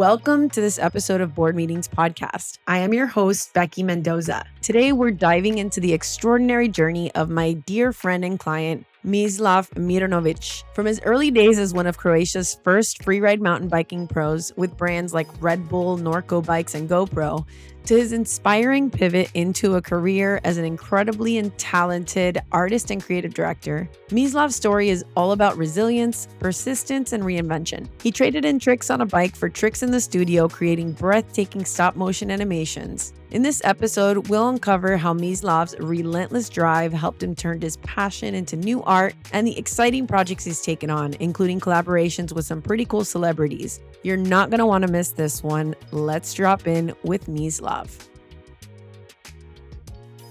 Welcome to this episode of Board Meetings Podcast. I am your host, Becky Mendoza. Today, we're diving into the extraordinary journey of my dear friend and client, Mislav Mironovic. From his early days as one of Croatia's first freeride mountain biking pros with brands like Red Bull, Norco Bikes, and GoPro, to his inspiring pivot into a career as an incredibly talented artist and creative director, Mislav's story is all about resilience, persistence, and reinvention. He traded in tricks on a bike for tricks in the studio, creating breathtaking stop-motion animations. In this episode, we'll uncover how Mislav's relentless drive helped him turn his passion into new art and the exciting projects he's taken on, including collaborations with some pretty cool celebrities. You're not going to want to miss this one. Let's drop in with Mislav.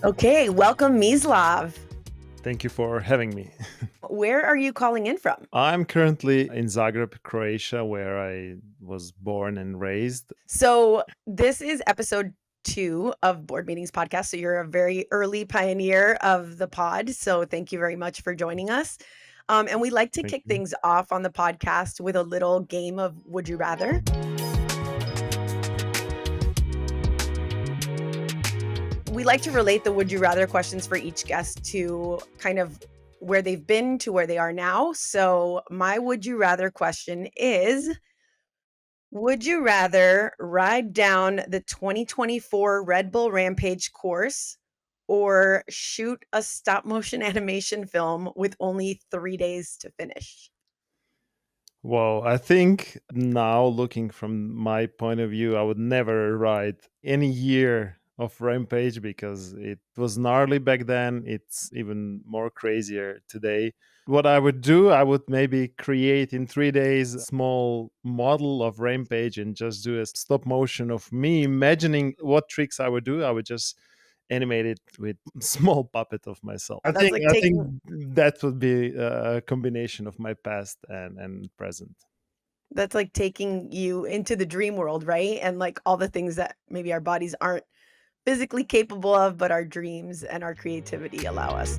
Okay, welcome, Mislav. Thank you for having me. Where are you calling in from? I'm currently in Zagreb, Croatia, where I was born and raised. So this is episode 2 of Board Meetings Podcast. So you're a very early pioneer of the pod. So thank you very much for joining us. And we like to kick things off on the podcast with a little game of Would You Rather? We like to relate the Would You Rather questions for each guest to kind of where they've been to where they are now. So my Would You Rather question is, would you rather ride down the 2024 Red Bull Rampage course or shoot a stop motion animation film with only 3 days to finish? Well, I think now looking from my point of view, I would never ride any year of Rampage because it was gnarly back then. It's even more crazier today. What I would do, I would maybe create in 3 days a small model of Rampage and just do a stop motion of me imagining what tricks I would do. I would just animate it with small puppet of myself. I think that would be a combination of my past and present. That's like taking you into the dream world, right? And like all the things that maybe our bodies aren't physically capable of, but our dreams and our creativity allow us.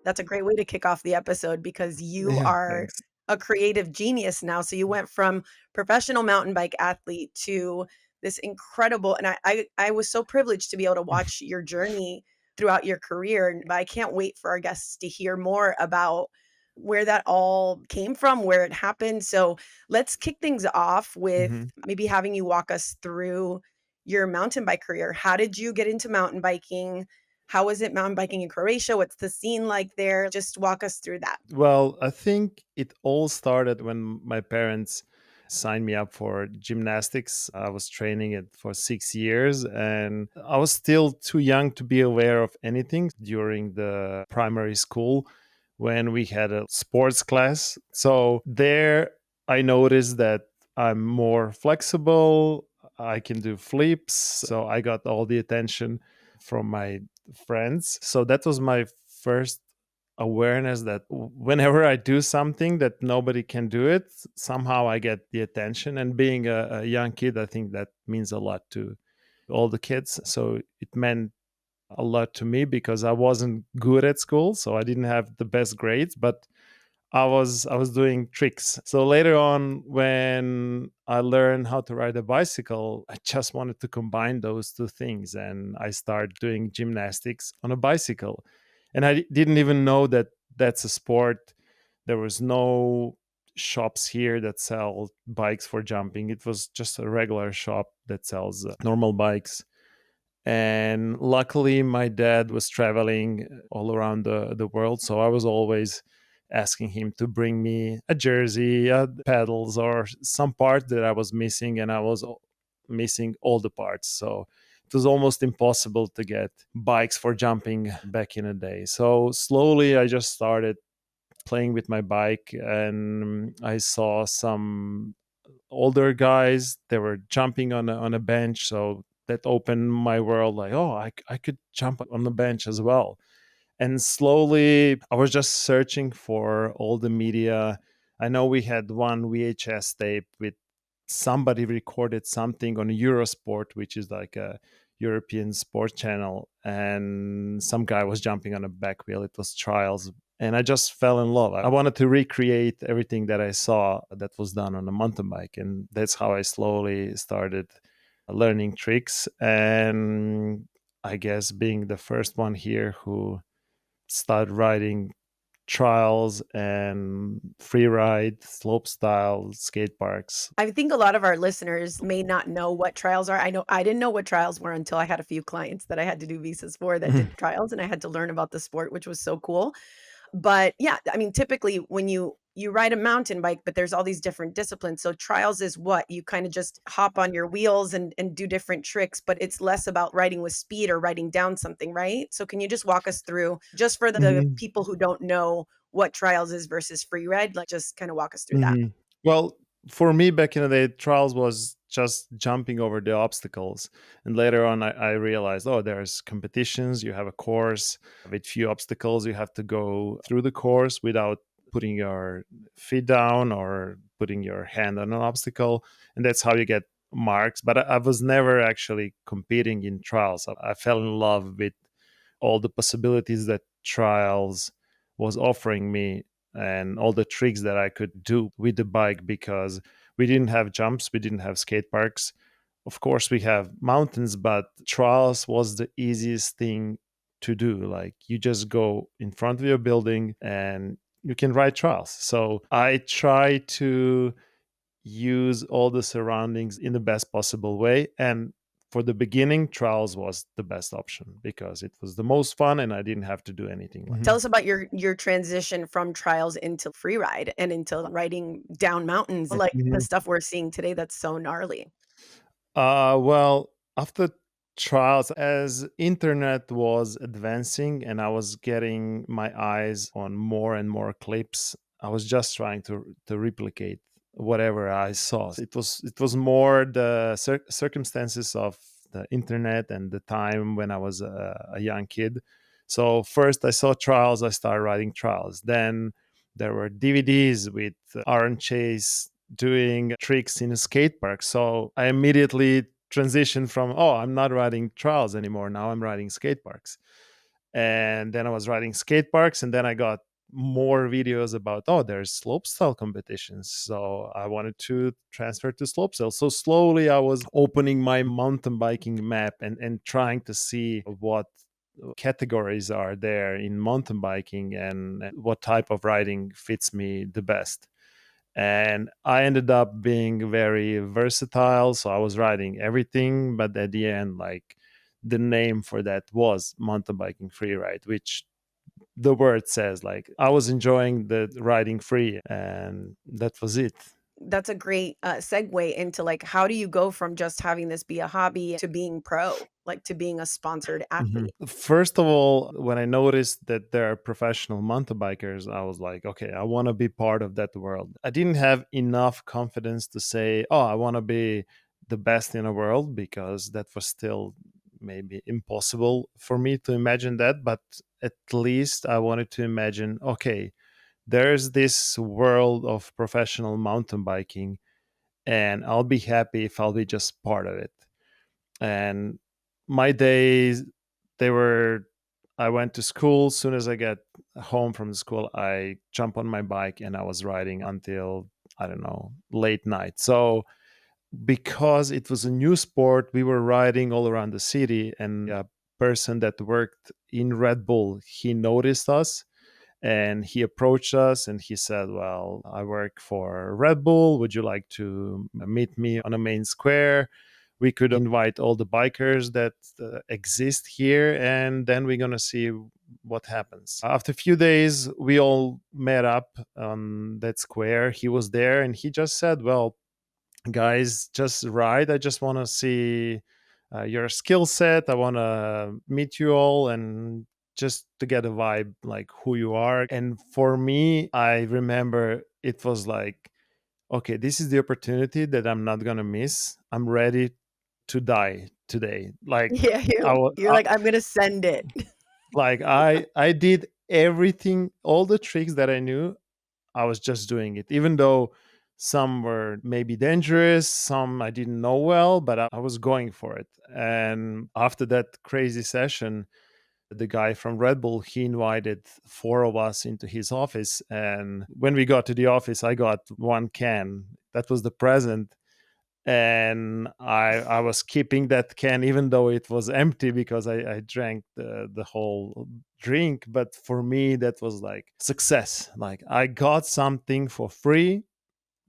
That's a great way to kick off the episode because you are Thanks. a creative genius now. So you went from professional mountain bike athlete to this incredible, and I was so privileged to be able to watch your journey throughout your career. And I can't wait for our guests to hear more about where that all came from, where it happened. So let's kick things off with maybe having you walk us through your mountain bike career. How did you get into mountain biking? How is it mountain biking in Croatia? What's the scene like there? Just walk us through that. Well, I think it all started when my parents signed me up for gymnastics. I was training it for 6 years and I was still too young to be aware of anything during the primary school when we had a sports class. So there I noticed that I'm more flexible. I can do flips. So I got all the attention from my friends. So that was my first awareness that whenever I do something that nobody can do it, somehow I get the attention. And being a young kid, I think that means a lot to all the kids. So it meant a lot to me because I wasn't good at school, so I didn't have the best grades, but I was doing tricks. So later on, when I learned how to ride a bicycle, I just wanted to combine those two things, and I started doing gymnastics on a bicycle. And I didn't even know that that's a sport. There was no shops here that sell bikes for jumping. It was just a regular shop that sells normal bikes. And luckily, my dad was traveling all around the world. So I was always asking him to bring me a jersey, pedals, or some part that I was missing. And I was missing all the parts. So it was almost impossible to get bikes for jumping back in the day. So slowly, I just started playing with my bike and I saw some older guys. They were jumping on a bench. So that opened my world like, oh, I could jump on the bench as well. And slowly I was just searching for all the media. I know we had one VHS tape with somebody recorded something on Eurosport, which is like a European sport channel. And some guy was jumping on a back wheel. It was trials And I just fell in love. I wanted to recreate everything that I saw that was done on a mountain bike. And that's how I slowly started learning tricks. And I guess being the first one here who started riding trials and free ride, slope style, skate parks. I think a lot of our listeners may not know what trials are. I know I didn't know what trials were until I had a few clients that I had to do visas for that did trials, and I had to learn about the sport, which was so cool. But yeah, I mean, typically when you ride a mountain bike, but there's all these different disciplines. So trials is what you kind of just hop on your wheels and do different tricks, but it's less about riding with speed or riding down something, right? So can you just walk us through, just for the Mhm. people who don't know what trials is versus free ride, like just kind of walk us through that. Mhm. Well, for me back in the day, trials was just jumping over the obstacles. And later on, I realized, oh, there's competitions. You have a course with few obstacles. You have to go through the course without putting your feet down or putting your hand on an obstacle. And that's how you get marks. But I was never actually competing in trials. I fell in love with all the possibilities that trials was offering me and all the tricks that I could do with the bike because we didn't have jumps, we didn't have skate parks. Of course, we have mountains, but trials was the easiest thing to do. Like you just go in front of your building and you can ride trials. So I try to use all the surroundings in the best possible way. And for the beginning, trials was the best option because it was the most fun and I didn't have to do anything like Tell us about your transition from trials into free ride and into riding down mountains, like the Mhm. stuff we're seeing today that's so gnarly. Well, after trials, as internet was advancing and I was getting my eyes on more and more clips, I was just trying to replicate whatever I saw. It was more the circumstances of the internet and the time when I was a young kid. So first I saw trials, I started writing trials. Then there were DVDs with Aaron Chase doing tricks in a skate park. So I immediately transitioned from, oh, I'm not riding trials anymore. Now I'm riding skate parks. And then I was riding skate parks. And then I got more videos about, oh, there's slopestyle competitions. So I wanted to transfer to slopestyle. So slowly I was opening my mountain biking map and trying to see what categories are there in mountain biking and what type of riding fits me the best. And I ended up being very versatile. So I was riding everything, but at the end, like the name for that was mountain biking free ride, which the word says, like I was enjoying the riding free, and that was it. That's a great segue into like, how do you go from just having this be a hobby to being pro, like to being a sponsored Mhm. athlete? First of all, when I noticed that there are professional mountain bikers, I was like, okay, I want to be part of that world. I didn't have enough confidence to say, oh, I want to be the best in the world because that was still maybe impossible for me to imagine that. But at least I wanted to imagine, okay, there's this world of professional mountain biking, and I'll be happy if I'll be just part of it. And my days, they were, I went to school. Soon as I get home from school, I jump on my bike and I was riding until, I don't know, late night. So because it was a new sport, we were riding all around the city, and a person that worked in Red Bull, he noticed us and he approached us and he said, well, I work for Red Bull, would you like to meet me on a main square? We could invite all the bikers that exist here, and then we're going to see what happens. After a few days, we all met up on that square. He was there and he just said, well, guys, just ride. I just want to see your skill set. I want to meet you all and just to get a vibe like who you are. And for me, I remember it was like, okay, this is the opportunity that I'm not going to miss. I'm ready to die today. Like Yeah, I was, you're like, I'm gonna send it. like I did everything, all the tricks that I knew. I was just doing it, even though some were maybe dangerous, some I didn't know well, but I was going for it. And after that crazy session, The guy from Red Bull, he invited four of us into his office. And when we got to the office, I got one can. That was the present. And I was keeping that can even though it was empty because I drank the whole drink. But for me, that was like success. Like I got something for free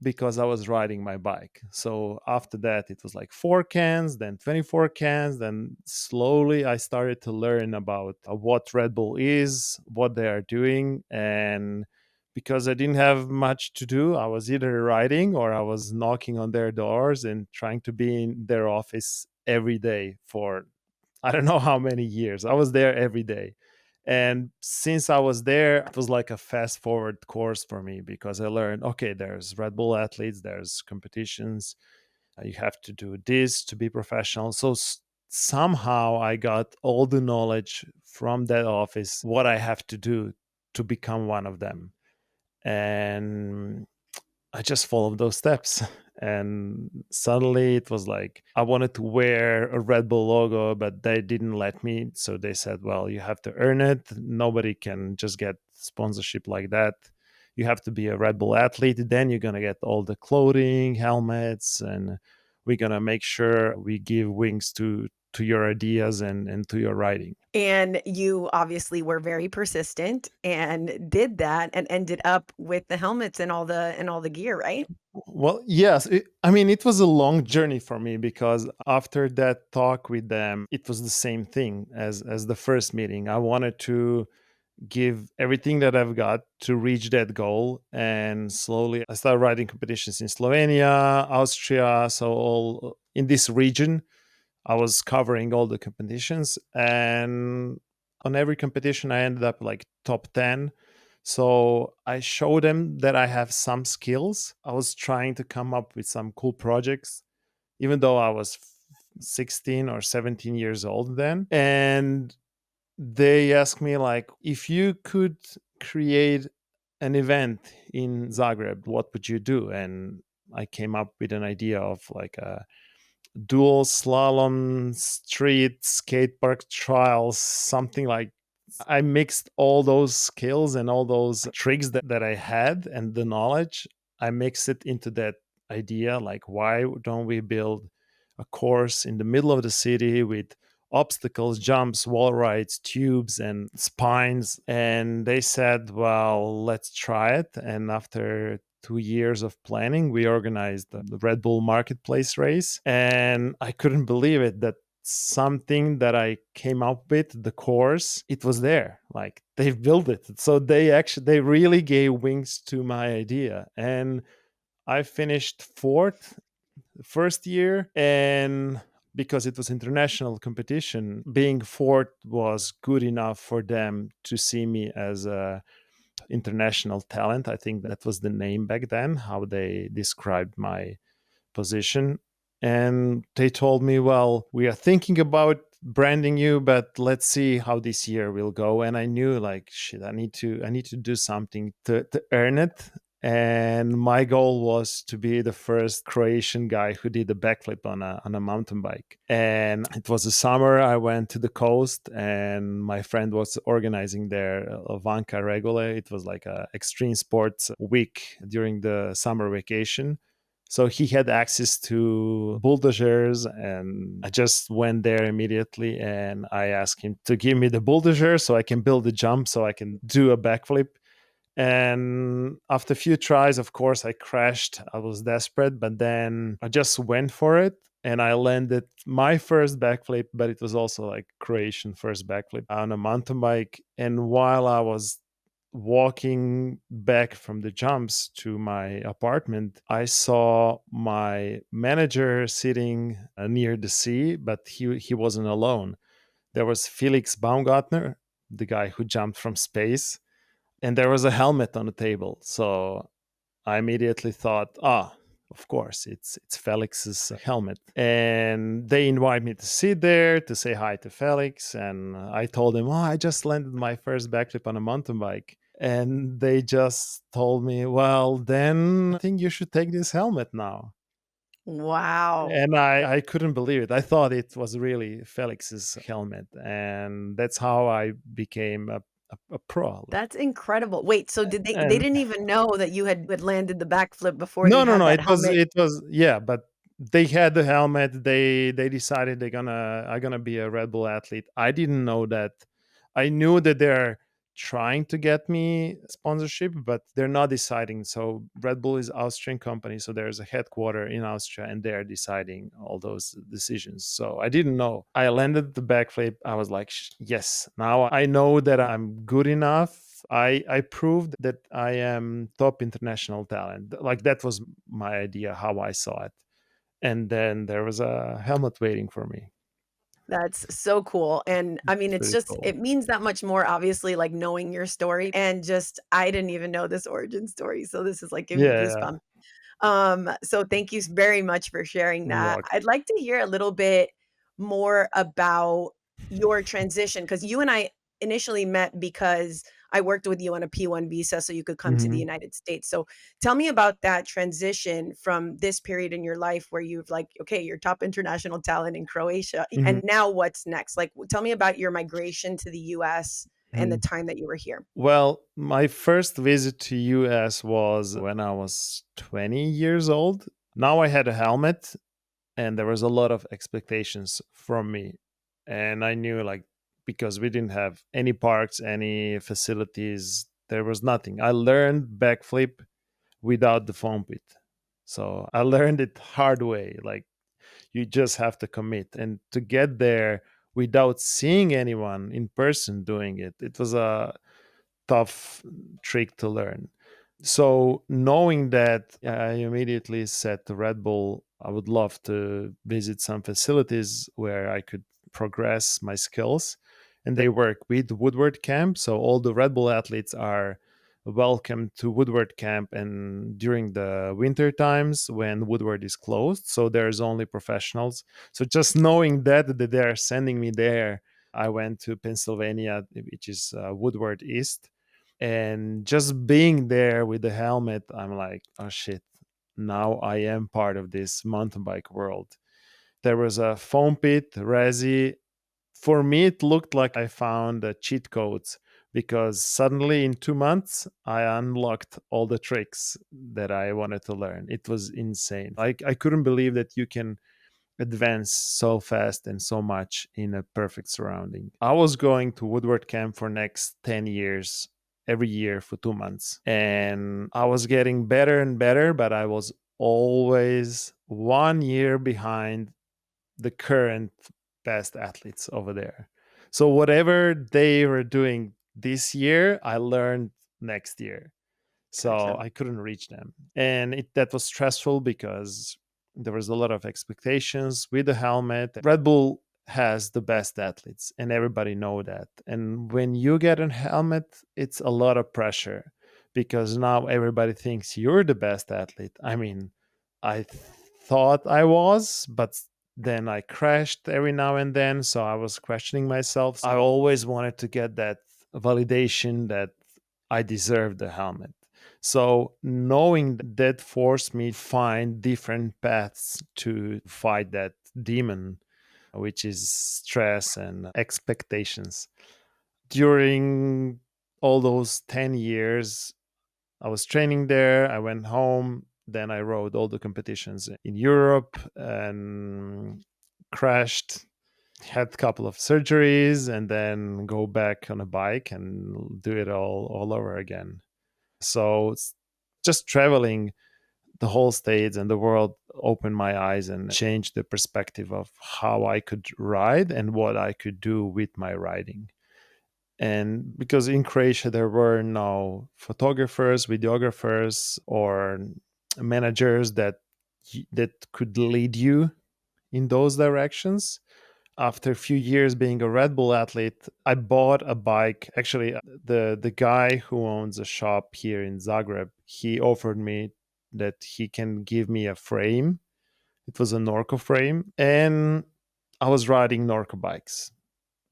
because I was riding my bike. So after that, it was like 4 cans, then 24 cans. Then slowly I started to learn about what Red Bull is, what they are doing. And because I didn't have much to do, I was either riding or I was knocking on their doors and trying to be in their office every day for I don't know how many years. I was there every day. And since I was there, it was like a fast forward course for me because I learned okay, there's Red Bull athletes, there's competitions, you have to do this to be professional. So somehow I got all the knowledge from that office, what I have to do to become one of them. And I just followed those steps. And suddenly it was like I wanted to wear a Red Bull logo, but they didn't let me. So they said, well, you have to earn it. Nobody can just get sponsorship like that. You have to be a Red Bull athlete. Then you're going to get all the clothing, helmets, and we're going to make sure we give wings to your ideas and to your riding. And you obviously were very persistent and did that and ended up with the helmets and all the gear, right? Well, yes. I mean, it was a long journey for me because after that talk with them, it was the same thing as the first meeting. I wanted to give everything that I've got to reach that goal. And slowly I started riding competitions in Slovenia, Austria, so all in this region. I was covering all the competitions, and on every competition, I ended up like top 10. So I showed them that I have some skills. I was trying to come up with some cool projects, even though I was 16 or 17 years old then. And they asked me, like, if you could create an event in Zagreb, what would you do? And I came up with an idea of like a dual slalom street skate park trials, something like I mixed all those skills and all those tricks that I had and the knowledge. I mixed it into that idea, like why don't we build a course in the middle of the city with obstacles, jumps, wall rides, tubes, and spines? And they said, well, let's try it. And after 2 years of planning, we organized the Red Bull Marketplace race. And I couldn't believe it that something that I came up with, the course, it was there. Like they've built it. So they really gave wings to my idea. And I finished fourth the first year. And because it was international competition, being fourth was good enough for them to see me as a international talent. I think that was the name back then, how they described my position. And they told me, well, we are thinking about branding you, but let's see how this year will go. And I knew like shit, I need to do something to earn it. And my goal was to be the first Croatian guy who did a backflip on a mountain bike. And it was a summer. I went to the coast, and my friend was organizing there Vanka Regole. It was like a extreme sports week during the summer vacation. So he had access to bulldozers, and I just went there immediately and I asked him to give me the bulldozer so I can build a jump, so I can do a backflip. And after a few tries, of course, I crashed. I was desperate, but then I just went for it and I landed my first backflip, but it was also like Croatian first backflip on a mountain bike. And while I was walking back from the jumps to my apartment, I saw my manager sitting near the sea, but he wasn't alone. There was Felix Baumgartner, the guy who jumped from space, and there was a helmet on the table. So I immediately thought, of course, it's Felix's helmet. And they invite me to sit there to say hi to Felix. And I told them, I just landed my first backflip on a mountain bike. And they just told me, well, then I think you should take this helmet now. Wow. And I couldn't believe it. I thought it was really Felix's helmet. And that's how I became a pro. That's incredible. Wait, so they And didn't even know that you had landed the backflip before they no, no, had no. that It helmet? it was yeah, but they had the helmet. They decided I'm gonna be a Red Bull athlete. I didn't know that. I knew that they're trying to get me sponsorship, but they're not deciding. So Red Bull is Austrian company, so there's a headquarter in Austria, and they're deciding all those decisions. So I didn't know. I landed the backflip. I was like, yes, now I know that I'm good enough. I proved that I am top international talent. Like that was my idea how I saw it. And then there was a helmet waiting for me. That's so cool, and I mean, It's it's pretty just cool. it means that much more, obviously, like, knowing your story and just I didn't even know this origin story, so this is, like, giving me Yeah, yeah. goosebumps. So thank you very much for sharing You're that. welcome. I'd like to hear a little bit more about your transition because you and I initially met because I worked with you on a P1 visa so you could come to the Hmm. United States. So tell me about that transition from this period in your life where you've like, okay, you're top international talent in Croatia. Hmm. And now what's next? Like, tell me about your migration to the US and the Hmm. time that you were here. Well, my first visit to US was when I was 20 years old. Now I had a helmet and there was a lot of expectations from me. And I knew like because we didn't have any parks, any facilities, there was nothing. I learned backflip without the foam pit. So I learned it hard way. Like you just have to commit and to get there without seeing anyone in person doing it. It was a tough trick to learn. So knowing that, I immediately said to Red Bull, I would love to visit some facilities where I could progress my skills. And they work with Woodward Camp. So all the Red Bull athletes are welcome to Woodward Camp and during the winter times when Woodward is closed. So there's only professionals. So just knowing that they're sending me there, I went to Pennsylvania, which is Woodward East, and just being there with the helmet, I'm like, oh shit, now I am part of this mountain bike world. There was a foam pit, resi. For me, it looked like I found a cheat codes because suddenly in 2 months, I unlocked all the tricks that I wanted to learn. It was insane. Like, I couldn't believe that you can advance so fast and so much in a perfect surrounding. I was going to Woodward Camp for next 10 years every year for 2 months and I was getting better and better, but I was always 1 year behind the current best athletes over there. So whatever they were doing this year, I learned next year, so Gotcha. I couldn't reach them. And that was stressful because there was a lot of expectations with the helmet. Red Bull has the best athletes and everybody know that. And when you get a helmet, it's a lot of pressure because now everybody thinks you're the best athlete. I mean, I thought I was, but then I crashed every now and then, so I was questioning myself. I always wanted to get that validation that I deserve the helmet. So knowing that forced me to find different paths to fight that demon, which is stress and expectations. During all those 10 years, I was training there. I went home. Then I rode all the competitions in Europe and crashed, had a couple of surgeries, and then go back on a bike and do it all over again. So just traveling the whole states and the world opened my eyes and changed the perspective of how I could ride and what I could do with my riding. And because in Croatia there were no photographers, videographers, or managers that could lead you in those directions. After a few years being a Red Bull athlete, I bought a bike. Actually, the guy who owns a shop here in Zagreb, he offered me that he can give me a frame. It was a Norco frame, and I was riding Norco bikes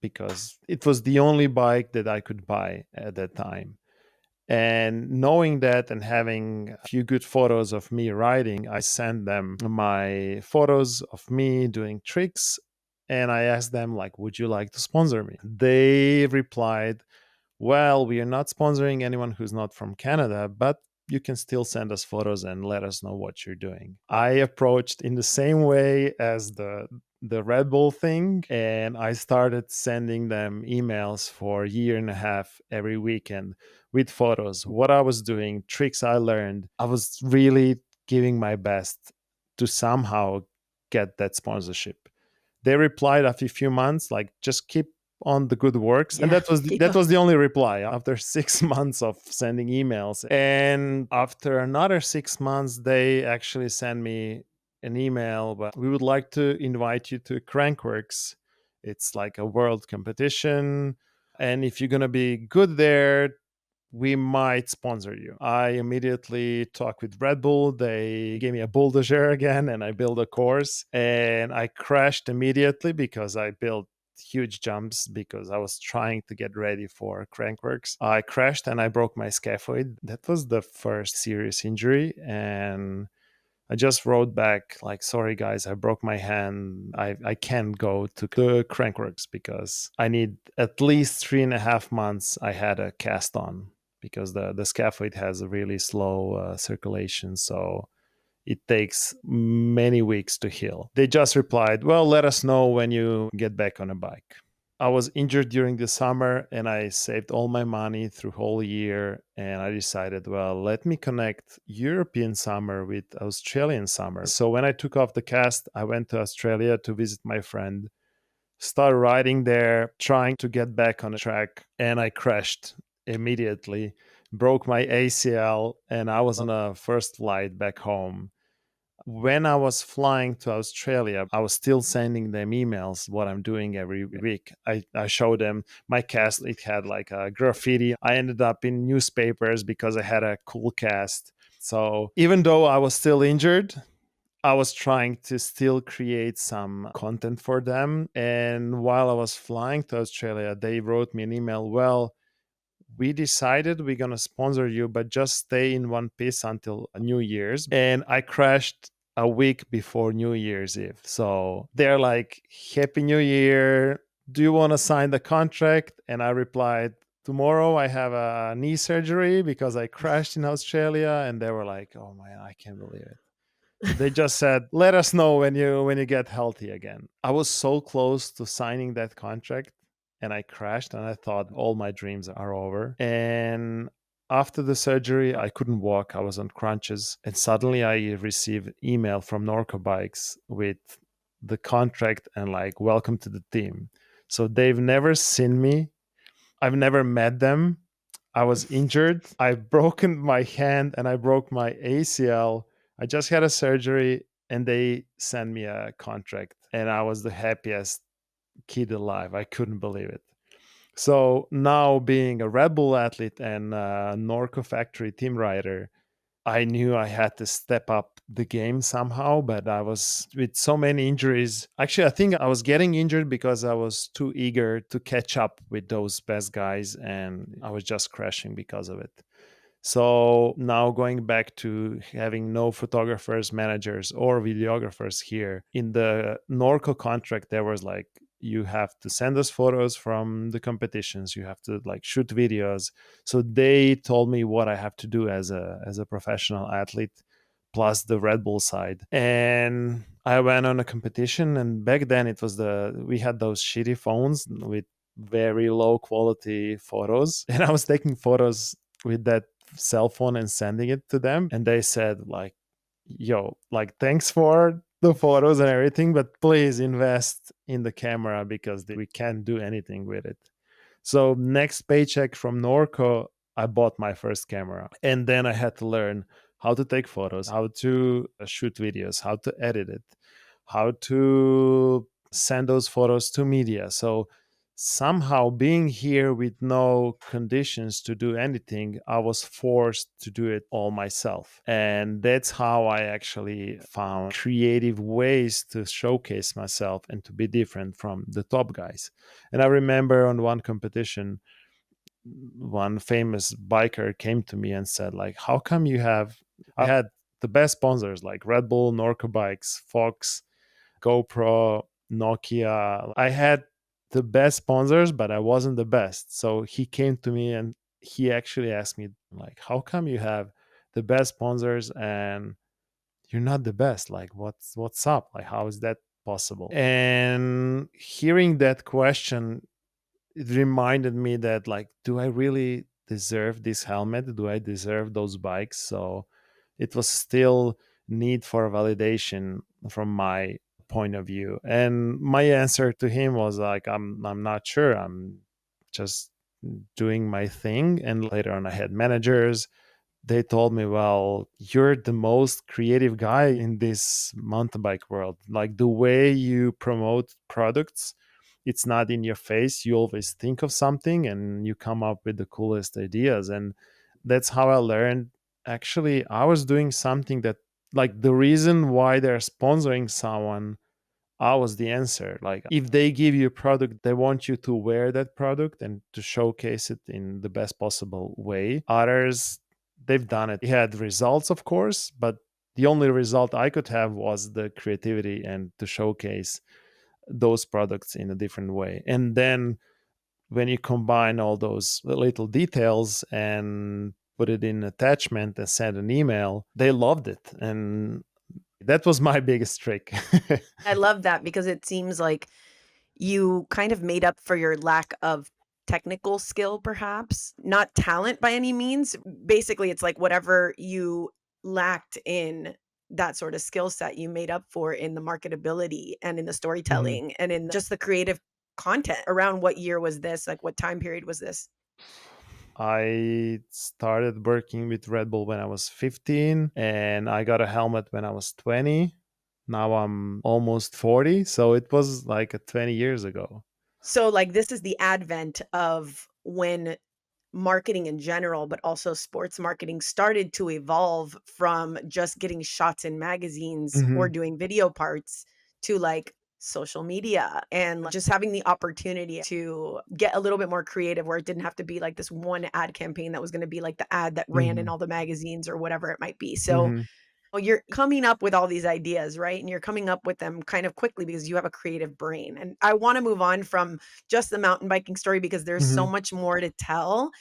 because it was the only bike that I could buy at that time. And knowing that and having a few good photos of me riding, I sent them my photos of me doing tricks. And I asked them, like, would you like to sponsor me? They replied, well, we are not sponsoring anyone who's not from Canada, but you can still send us photos and let us know what you're doing. I approached in the same way as the Red Bull thing, and I started sending them emails for a year and a half every weekend with photos, what I was doing, tricks I learned. I was really giving my best to somehow get that sponsorship. They replied after a few months, like, just keep on the good works. And Yeah. that was the only reply after 6 months of sending emails. And after another 6 months, they actually sent me an email, but we would like to invite you to Crankworks. It's like a world competition, and if you're going to be good there, we might sponsor you. I immediately talked with Red Bull. They gave me a bulldozer again, and I built a course. And I crashed immediately because I built huge jumps because I was trying to get ready for Crankworks. I crashed and I broke my scaphoid. That was the first serious injury. And I just wrote back like, sorry guys, I broke my hand. I can't go to the Crankworks because I need at least 3.5 months. I had a cast on because the scaphoid has a really slow circulation. So it takes many weeks to heal. They just replied, well, let us know when you get back on a bike. I was injured during the summer and I saved all my money through whole year, and I decided, well, let me connect European summer with Australian summer. So when I took off the cast, I went to Australia to visit my friend, started riding there, trying to get back on the track, and I crashed immediately, broke my ACL, and I was on a first flight back home. When I was flying to Australia, I was still sending them emails, what I'm doing every week. I showed them my cast. It had like a graffiti. I ended up in newspapers because I had a cool cast. So even though I was still injured, I was trying to still create some content for them. And while I was flying to Australia, they wrote me an email. Well, we decided we're going to sponsor you, but just stay in one piece until New Year's. And I crashed a week before New Year's Eve. So they're like, Happy New Year. Do you want to sign the contract? And I replied, tomorrow I have a knee surgery because I crashed in Australia. And they were like, oh man, I can't believe it. They just said, let us know when you get healthy again. I was so close to signing that contract and I crashed and I thought all my dreams are over. And after the surgery, I couldn't walk. I was on crutches. And suddenly I received email from Norco Bikes with the contract and like, welcome to the team. So they've never seen me. I've never met them. I was injured. I've broken my hand and I broke my ACL. I just had a surgery and they sent me a contract. And I was the happiest kid alive. I couldn't believe it. So now, being a Red Bull athlete and a Norco factory team rider, I knew I had to step up the game somehow, but I was with so many injuries. Actually, I think I was getting injured because I was too eager to catch up with those best guys, and I was just crashing because of it. So now going back to having no photographers, managers, or videographers here, in the Norco contract, there was like, you have to send us photos from the competitions, you have to like shoot videos. So they told me what I have to do as a professional athlete, plus the Red Bull side. And I went on a competition, and back then it was we had those shitty phones with very low quality photos, and I was taking photos with that cell phone and sending it to them, and they said like, yo, like, thanks for the photos and everything, but please invest in the camera because we can't do anything with it. So next paycheck from Norco, I bought my first camera, and then I had to learn how to take photos, how to shoot videos, how to edit it, how to send those photos to media. So somehow, being here with no conditions to do anything, I was forced to do it all myself. And that's how I actually found creative ways to showcase myself and to be different from the top guys. And I remember on one competition, one famous biker came to me and said, like, how come you have, I had the best sponsors like Red Bull, Norco Bikes, Fox, GoPro, Nokia. I had the best sponsors, but I wasn't the best. So he came to me and he actually asked me, like, how come you have the best sponsors and you're not the best? Like, what's up? Like, how is that possible? And hearing that question, it reminded me that, like, do I really deserve this helmet? Do I deserve those bikes? So it was still need for validation from my point of view. And my answer to him was like, I'm not sure. I'm just doing my thing. And later on I had managers. They told me, well, you're the most creative guy in this mountain bike world. Like, the way you promote products, it's not in your face. You always think of something and you come up with the coolest ideas. And that's how I learned, actually I was doing something that, like, the reason why they're sponsoring someone, I was the answer. Like, if they give you a product, they want you to wear that product and to showcase it in the best possible way. Others, they've done it. It had results, of course, but the only result I could have was the creativity and to showcase those products in a different way. And then when you combine all those little details and put it in attachment and send an email, they loved it. And that was my biggest trick. I love that because it seems like you kind of made up for your lack of technical skill, perhaps not talent by any means. Basically, it's like whatever you lacked in that sort of skill set, you made up for in the marketability and in the Mhm. storytelling and in just the creative content. Around what year was this? Like, what time period was this? I started working with Red Bull when I was 15, and I got a helmet when I was 20. Now I'm almost 40, so it was like 20 years ago. So, like, this is the advent of when marketing in general, but also sports marketing started to evolve from just getting shots in magazines or Mhm. doing video parts to like social media and just having the opportunity to get a little bit more creative where it didn't have to be like this one ad campaign that was going to be like the ad that ran in Mhm. all the magazines or whatever it might be. So Mhm. well, you're coming up with all these ideas, right? And you're coming up with them kind of quickly because you have a creative brain. And I want to move on from just the mountain biking story because there's so Mhm. much more to tell.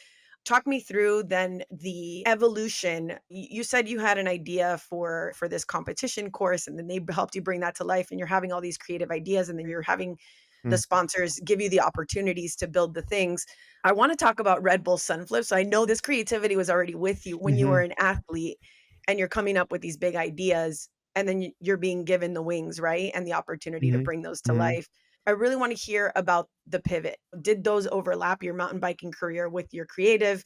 Talk me through then the evolution. You said you had an idea for this competition course, and then they helped you bring that to life, and you're having all these creative ideas, and then you're having the Mhm. sponsors give you the opportunities to build the things. I want to talk about Red Bull Sunflips. So I know this creativity was already with you when you were Mhm. an athlete, and you're coming up with these big ideas, and then you're being given the wings, right, and the opportunity to Mhm. bring those to Mhm. life. I really want to hear about the pivot. Did those overlap your mountain biking career with your creative?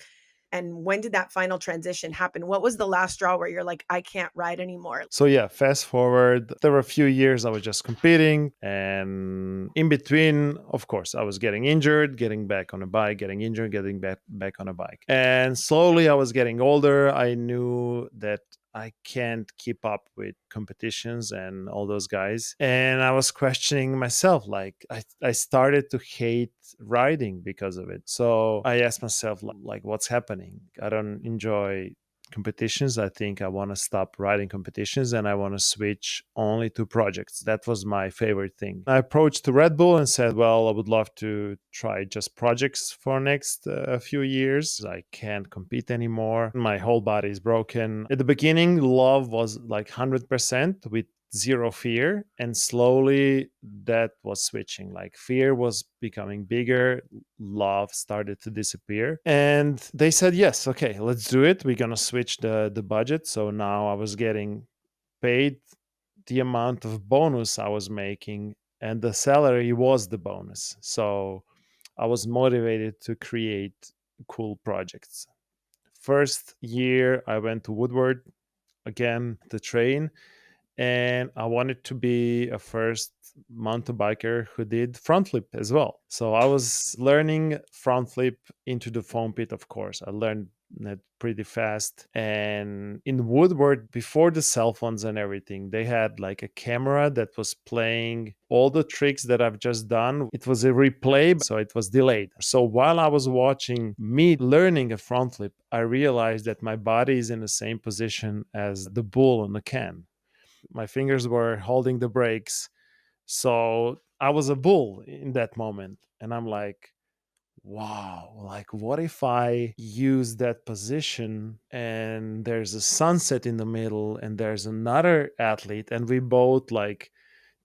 And when did that final transition happen? What was the last straw where you're like, I can't ride anymore? So yeah, fast forward, there were a few years I was just competing, and in between, of course, I was getting injured, getting back on a bike, getting injured, getting back on a bike. And slowly I was getting older. I knew that I can't keep up with competitions and all those guys. And I was questioning myself, like I started to hate riding because of it. So I asked myself, like, what's happening? I don't enjoy competitions. I think I want to stop riding competitions and I want to switch only to projects. That was my favorite thing. I approached to Red Bull and said, well, I would love to try just projects for next few years. I can't compete anymore. My whole body is broken. At the beginning, love was like 100% with zero fear, and slowly that was switching. Like, fear was becoming bigger, love started to disappear, and they said, yes, okay, let's do it. We're gonna switch the budget. So now I was getting paid the amount of bonus I was making, and the salary was the bonus. So I was motivated to create cool projects. First year I went to Woodward again to train, and I wanted to be a first mountain biker who did front flip as well. So I was learning front flip into the foam pit, of course. I learned that pretty fast. And in Woodward, before the cell phones and everything, they had like a camera that was playing all the tricks that I've just done. It was a replay, so it was delayed. So while I was watching me learning a front flip, I realized that my body is in the same position as the bull on the can. My fingers were holding the brakes. So I was a bull in that moment. And I'm like, wow, like what if I use that position and there's a sunset in the middle and there's another athlete and we both like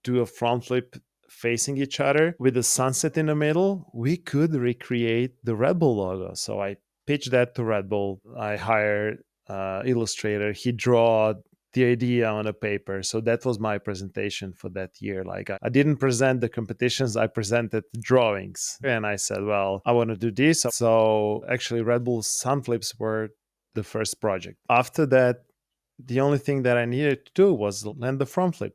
do a front flip facing each other with the sunset in the middle, we could recreate the Red Bull logo. So I pitched that to Red Bull. I hired illustrator. He draw the idea on a paper. So that was my presentation for that year. Like I didn't present the competitions, I presented drawings. And I said, well, I want to do this. So actually Red Bull Sunflips were the first project. After that, the only thing that I needed to do was land the front flip.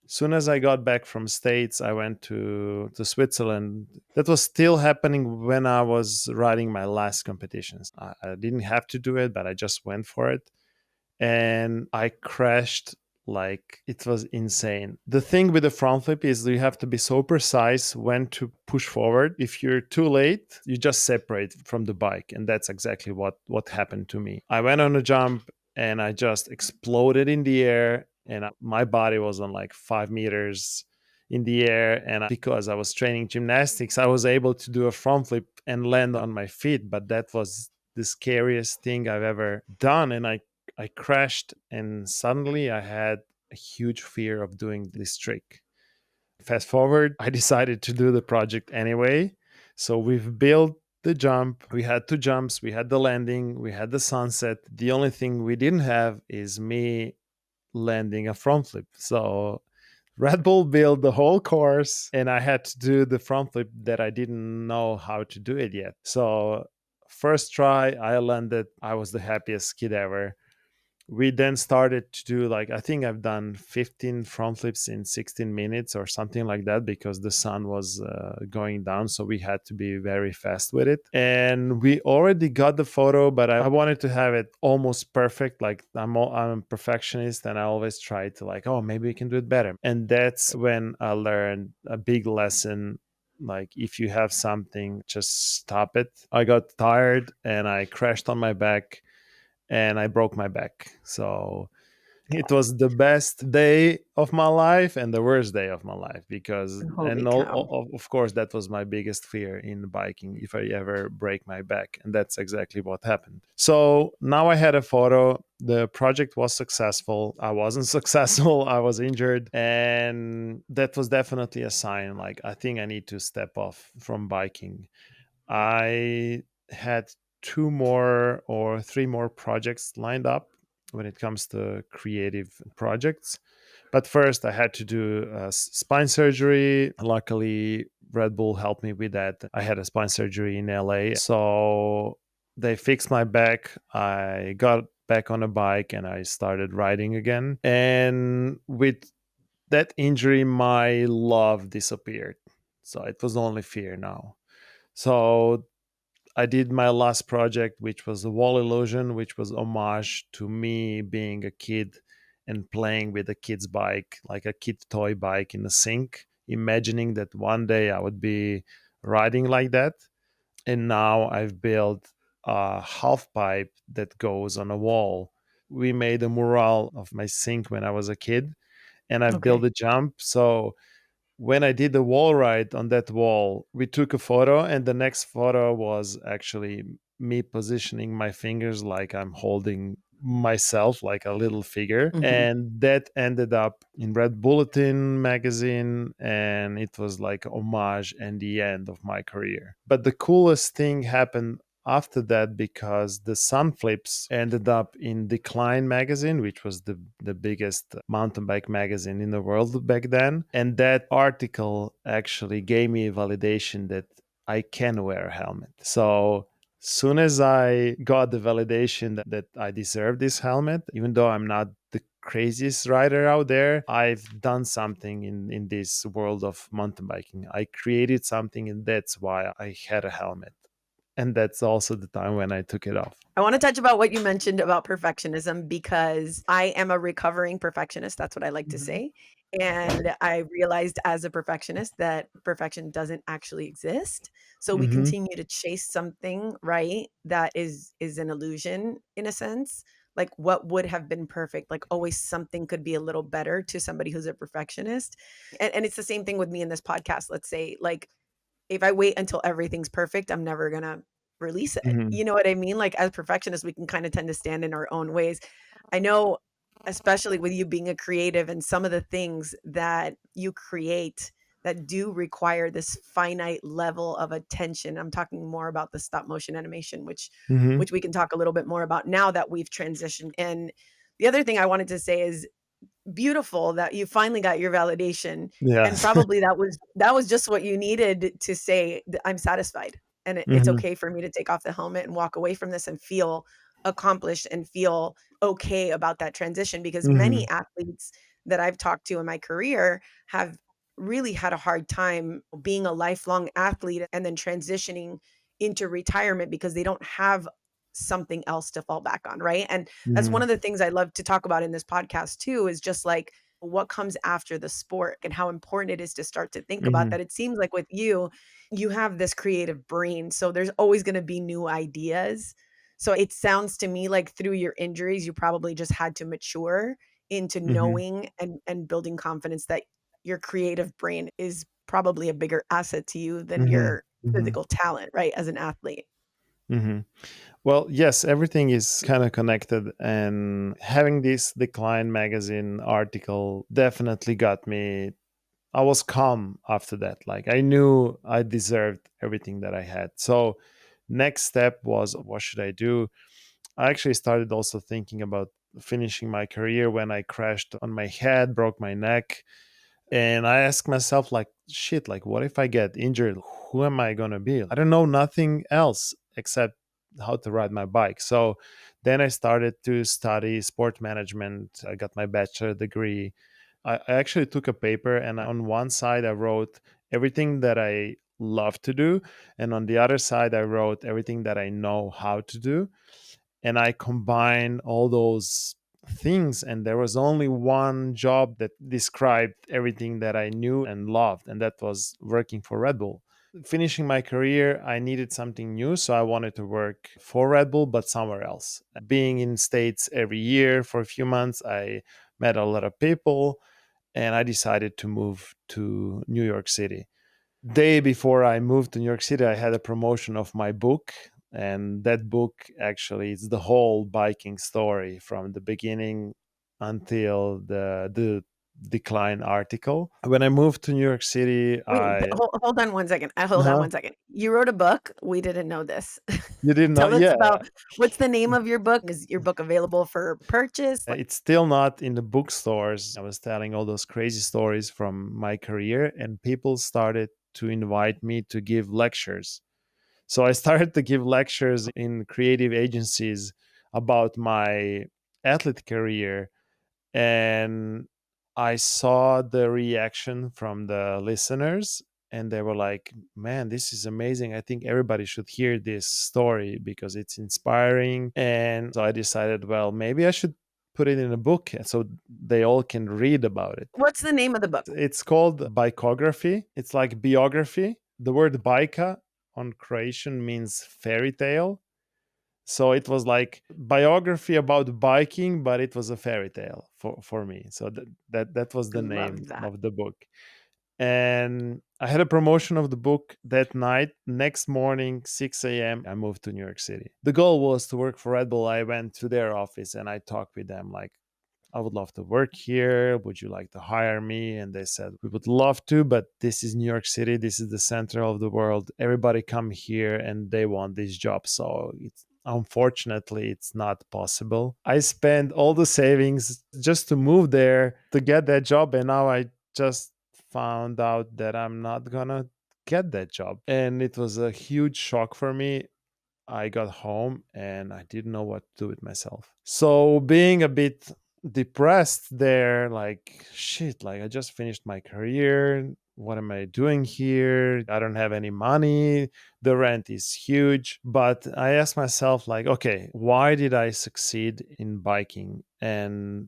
Soon as I got back from States, I went to Switzerland. That was still happening when I was riding my last competitions. I didn't have to do it, but I just went for it. And I crashed like it was insane. The thing with the front flip is you have to be so precise when to push forward. If you're too late, you just separate from the bike. And that's exactly what happened to me. I went on a jump and I just exploded in the air and my body was on like 5 meters in the air. And because I was training gymnastics, I was able to do a front flip and land on my feet. But that was the scariest thing I've ever done. And I crashed and suddenly I had a huge fear of doing this trick. Fast forward, I decided to do the project anyway. So we've built the jump. We had two jumps, we had the landing, we had the sunset. The only thing we didn't have is me landing a front flip. So Red Bull built the whole course and I had to do the front flip that I didn't know how to do it yet. So first try, I landed. I was the happiest kid ever. We then started to do like I think I've done 15 front flips in 16 minutes or something like that because the sun was going down, so we had to be very fast with it. And we already got the photo, but I wanted to have it almost perfect. Like I'm a perfectionist and I always try to like, oh, maybe we can do it better. And that's when I learned a big lesson. Like if you have something, just stop it. I got tired and I crashed on my back and I broke my back. So it was the best day of my life and the worst day of my life because, Holy and cow. of course, that was my biggest fear in biking if I ever break my back. And that's exactly what happened. So now I had a photo. The project was successful. I wasn't successful. I was injured. And that was definitely a sign. Like, I think I need to step off from biking. I had two more or three more projects lined up when it comes to creative projects. But first, I had to do spine surgery. Luckily, Red Bull helped me with that. I had a spine surgery in LA. So they fixed my back. I got back on a bike and I started riding again. And with that injury, my love disappeared. So it was only fear now. So I did my last project, which was the wall illusion, which was homage to me being a kid and playing with a kid's bike, like a kid toy bike in the sink, imagining that one day I would be riding like that. And now I've built a half pipe that goes on a wall. We made a mural of my sink when I was a kid, and I've built Okay. a jump. So when I did the wall ride on that wall, we took a photo, and the next photo was actually me positioning my fingers like I'm holding myself like a little figure. Hmm. And that ended up in Red Bulletin magazine, and it was like homage and the end of my career. But the coolest thing happened after that because the Sunflips ended up in Decline magazine, which was the biggest mountain bike magazine in the world back then. And that article actually gave me validation that I can wear a helmet. So soon as I got the validation that I deserve this helmet, even though I'm not the craziest rider out there. I've done something in this world of mountain biking. I created something, and that's why I had a helmet. And that's also the time when I took it off. I want to touch about what you mentioned about perfectionism because I am a recovering perfectionist. That's what I like to Mhm. say. And I realized as a perfectionist that perfection doesn't actually exist. So we Mhm. continue to chase something, right? That is an illusion in a sense. Like what would have been perfect, like always something could be a little better to somebody who's a perfectionist. And it's the same thing with me in this podcast. Let's say, like, if I wait until everything's perfect, I'm never gonna release it. Mhm. You know what I mean? Like as perfectionists, we can kind of tend to stand in our own ways. I know, especially with you being a creative and some of the things that you create that do require this finite level of attention. I'm talking more about the stop motion animation, Mhm. which we can talk a little bit more about now that we've transitioned. And the other thing I wanted to say is beautiful that you finally got your validation, and Yes. probably that was just what you needed to say, I'm satisfied, and it's Mhm. okay for me to take off the helmet and walk away from this and feel accomplished and feel okay about that transition, because Mhm. many athletes that I've talked to in my career have really had a hard time being a lifelong athlete and then transitioning into retirement because they don't have something else to fall back on, right? And that's one Mhm. of the things I love to talk about in this podcast too, is just like what comes after the sport and how important it is to start to think about Mhm. that. It seems like with you, you have this creative brain. So there's always going to be new ideas. So it sounds to me like through your injuries, you probably just had to mature into Mhm. knowing and building confidence that your creative brain is probably a bigger asset to you than Mhm. your Mhm. physical talent, right? As an athlete. Mhm. Well, yes, everything is kind of connected, and having this Decline magazine article definitely got me. I was calm after that. Like I knew I deserved everything that I had. So, next step was, what should I do? I actually started also thinking about finishing my career when I crashed on my head, broke my neck. And I asked myself, like, shit, like, what if I get injured? Who am I going to be? I don't know nothing else except how to ride my bike. So then I started to study sport management. I got my bachelor degree. I actually took a paper, and on one side, I wrote everything that I love to do. And on the other side, I wrote everything that I know how to do, and I combined all those things, and there was only one job that described everything that I knew and loved, and that was working for Red Bull. Finishing my career, I needed something new, so I wanted to work for Red Bull but somewhere else. Being in States every year for a few months, I met a lot of people, and I decided to move to New York City. Day before I moved to New York City, I had a promotion of my book. And that book actually is the whole biking story from the beginning until the decline article. When I moved to New York City, Wait, I hold on one second. Hold on uh-huh. one second. You wrote a book. We didn't know this. You didn't know? Tell us Yeah. about what's the name of your book? Is your book available for purchase? Like, It's still not in the bookstores. I was telling all those crazy stories from my career, and people started to invite me to give lectures. So I started to give lectures in creative agencies about my athlete career, and I saw the reaction from the listeners, and they were like, "Man, this is amazing. I think everybody should hear this story because it's inspiring." And so I decided, well, maybe I should put it in a book so they all can read about it. what's the name of the book? It's called bikography. It's like biography. The word bajka on Croatian means fairy tale. So it was like biography about biking, but it was a fairy tale for me. So that was I the love name that. of the book. And I had a promotion of the book that night. Next morning, 6 a.m., I moved to New York City. The goal was to work for Red Bull. I went to their office and I talked with them like, I would love to work here. Would you like to hire me? And they said, we would love to, but this is New York City. This is the center of the world. Everybody come here and they want this job. So it's unfortunately it's not possible. I spent all the savings just to move there to get that job. And now I just found out that I'm not gonna get that job. And it was a huge shock for me. I got home and I didn't know what to do with myself. So, being a bit depressed there, like, shit, like I just finished my career. What am I doing here? I don't have any money. The rent is huge. But I asked myself, like, okay, why did I succeed in biking? And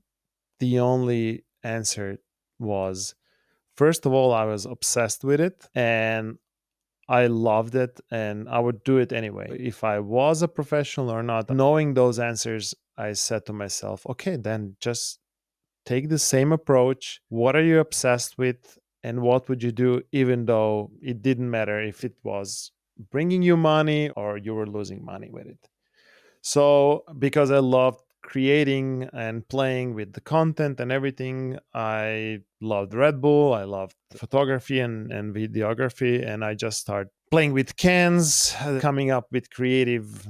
the only answer was, first of all, I was obsessed with it and I loved it and I would do it anyway. If I was a professional or not, knowing those answers, I said to myself, okay, then just take the same approach. What are you obsessed with? And what would you do even though it didn't matter if it was bringing you money or you were losing money with it? So, because I loved creating and playing with the content and everything, I loved Red Bull, I loved photography and videography, and I just started playing with cans, coming up with creative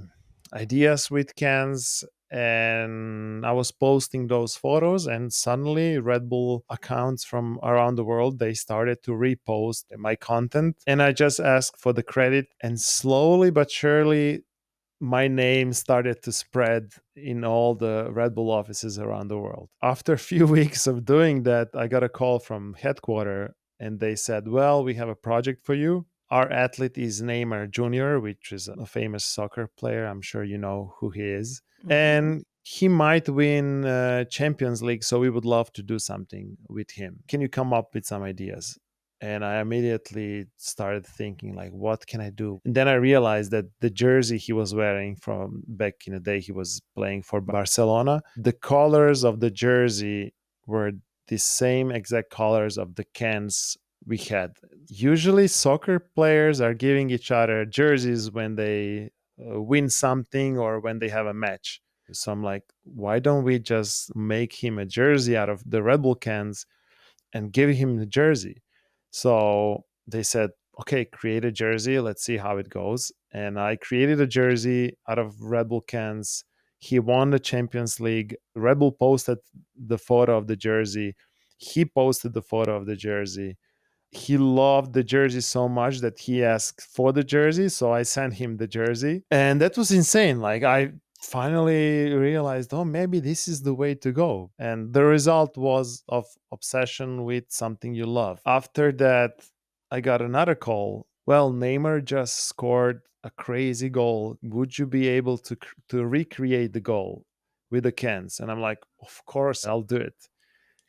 ideas with cans. And I was posting those photos, and suddenly Red Bull accounts from around the world, they started to repost my content, and I just asked for the credit. And slowly but surely my name started to spread in all the Red Bull offices around the world. After a few weeks of doing that, I got a call from headquarters and they said, well, we have a project for you. Our athlete is Neymar Jr., which is a famous soccer player. I'm sure you know who he is. Mhm. And he might win Champions League, so we would love to do something with him. Can you come up with some ideas? And I immediately started thinking, like, what can I do? And then I realized that the jersey he was wearing from back in the day, he was playing for Barcelona, the colors of the jersey were the same exact colors of the cans we had. Usually soccer players are giving each other jerseys when they win something or when they have a match. So I'm like, why don't we just make him a jersey out of the Red Bull cans and give him the jersey? So they said, okay, create a jersey. Let's see how it goes. And I created a jersey out of Red Bull cans. He won the Champions League. Red Bull posted the photo of the jersey. He posted the photo of the jersey. He loved the jersey so much that he asked for the jersey. So I sent him the jersey. And that was insane. Like, I finally realized, oh, maybe this is the way to go. And the result was of obsession with something you love. After that, I got another call. Well, Neymar just scored a crazy goal. Would you be able to recreate the goal with the cans? And I'm like, of course, I'll do it.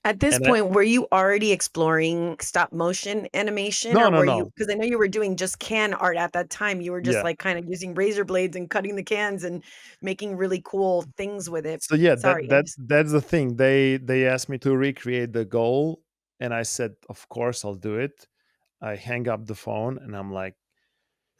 At this And I, point, were you already exploring stop motion animation no, or no, were you, no. because I know you were doing just can art at that time. You were just Yeah. like kind of using razor blades and cutting the cans and making really cool things with it. So yeah, Sorry, that's the thing. They asked me to recreate the goal, and I said, of course, I'll do it. I hang up the phone, and I'm like,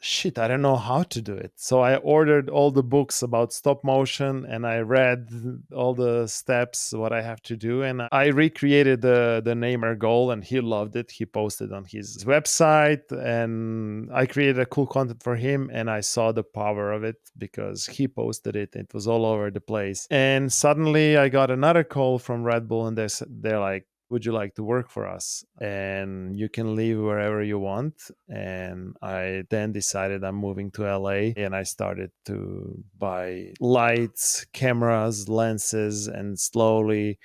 shit, I don't know how to do it. So I ordered all the books about stop motion and I read all the steps, what I have to do. And I recreated the Neymar goal and he loved it. He posted on his website and I created a cool content for him. And I saw the power of it because he posted it. It was all over the place. And suddenly I got another call from Red Bull and they're like, would you like to work for us? And you can live wherever you want. And I then decided I'm moving to LA and I started to buy lights, cameras, lenses, and slowly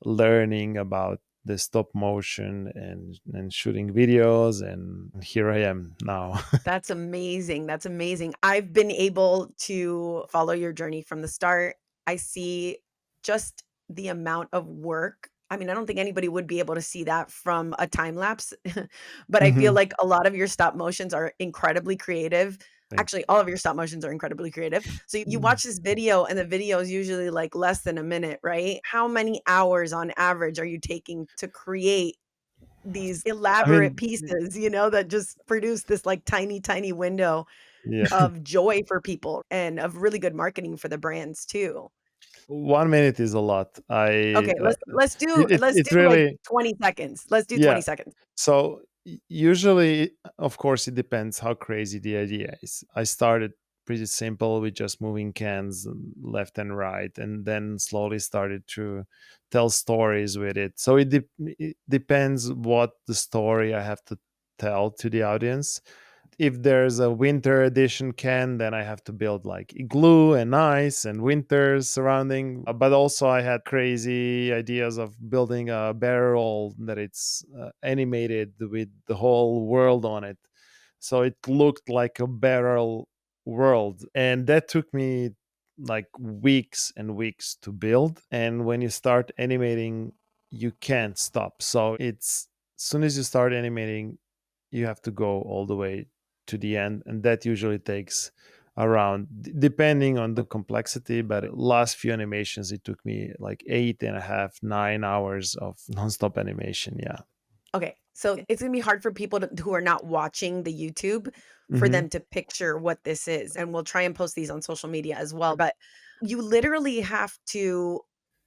learning about the stop motion and shooting videos. And here I am now. that's amazing. That's amazing. I've been able to follow your journey from the start. I see just the amount of work. I mean, I don't think anybody would be able to see that from a time lapse, but I feel Mhm. like a lot of your stop motions are incredibly creative. Thank Actually, all of your stop motions are incredibly creative. So you you. watch this video and the video is usually like less than a minute, right? How many hours on average are you taking to create these I elaborate mean, pieces, that just produce this like tiny, tiny window yeah. of joy for people and of really good marketing for the brands too. 1 minute is a lot. I Okay, let's do let's it do like really, 20 seconds. Let's do yeah. 20 seconds. So usually, of course, it depends how crazy the idea is. I started pretty simple with just moving cans left and right, and then slowly started to tell stories with it. So it depends what the story I have to tell to the audience. If there's a winter edition can, then I have to build like igloo and ice and winters surrounding. But also I had crazy ideas of building a barrel that it's animated with the whole world on it, so it looked like a barrel world, and that took me like weeks and weeks to build. And when you start animating, you can't stop. So it's, as soon as you start animating, you have to go all the way to the end, and that usually takes around, depending on the complexity, but last few animations it took me like 8.5 9 hours of nonstop animation. Yeah. Okay, so it's gonna be hard for people who are not watching the YouTube for Hmm. them to picture what this is. And we'll try and post these on social media as well. But you literally have to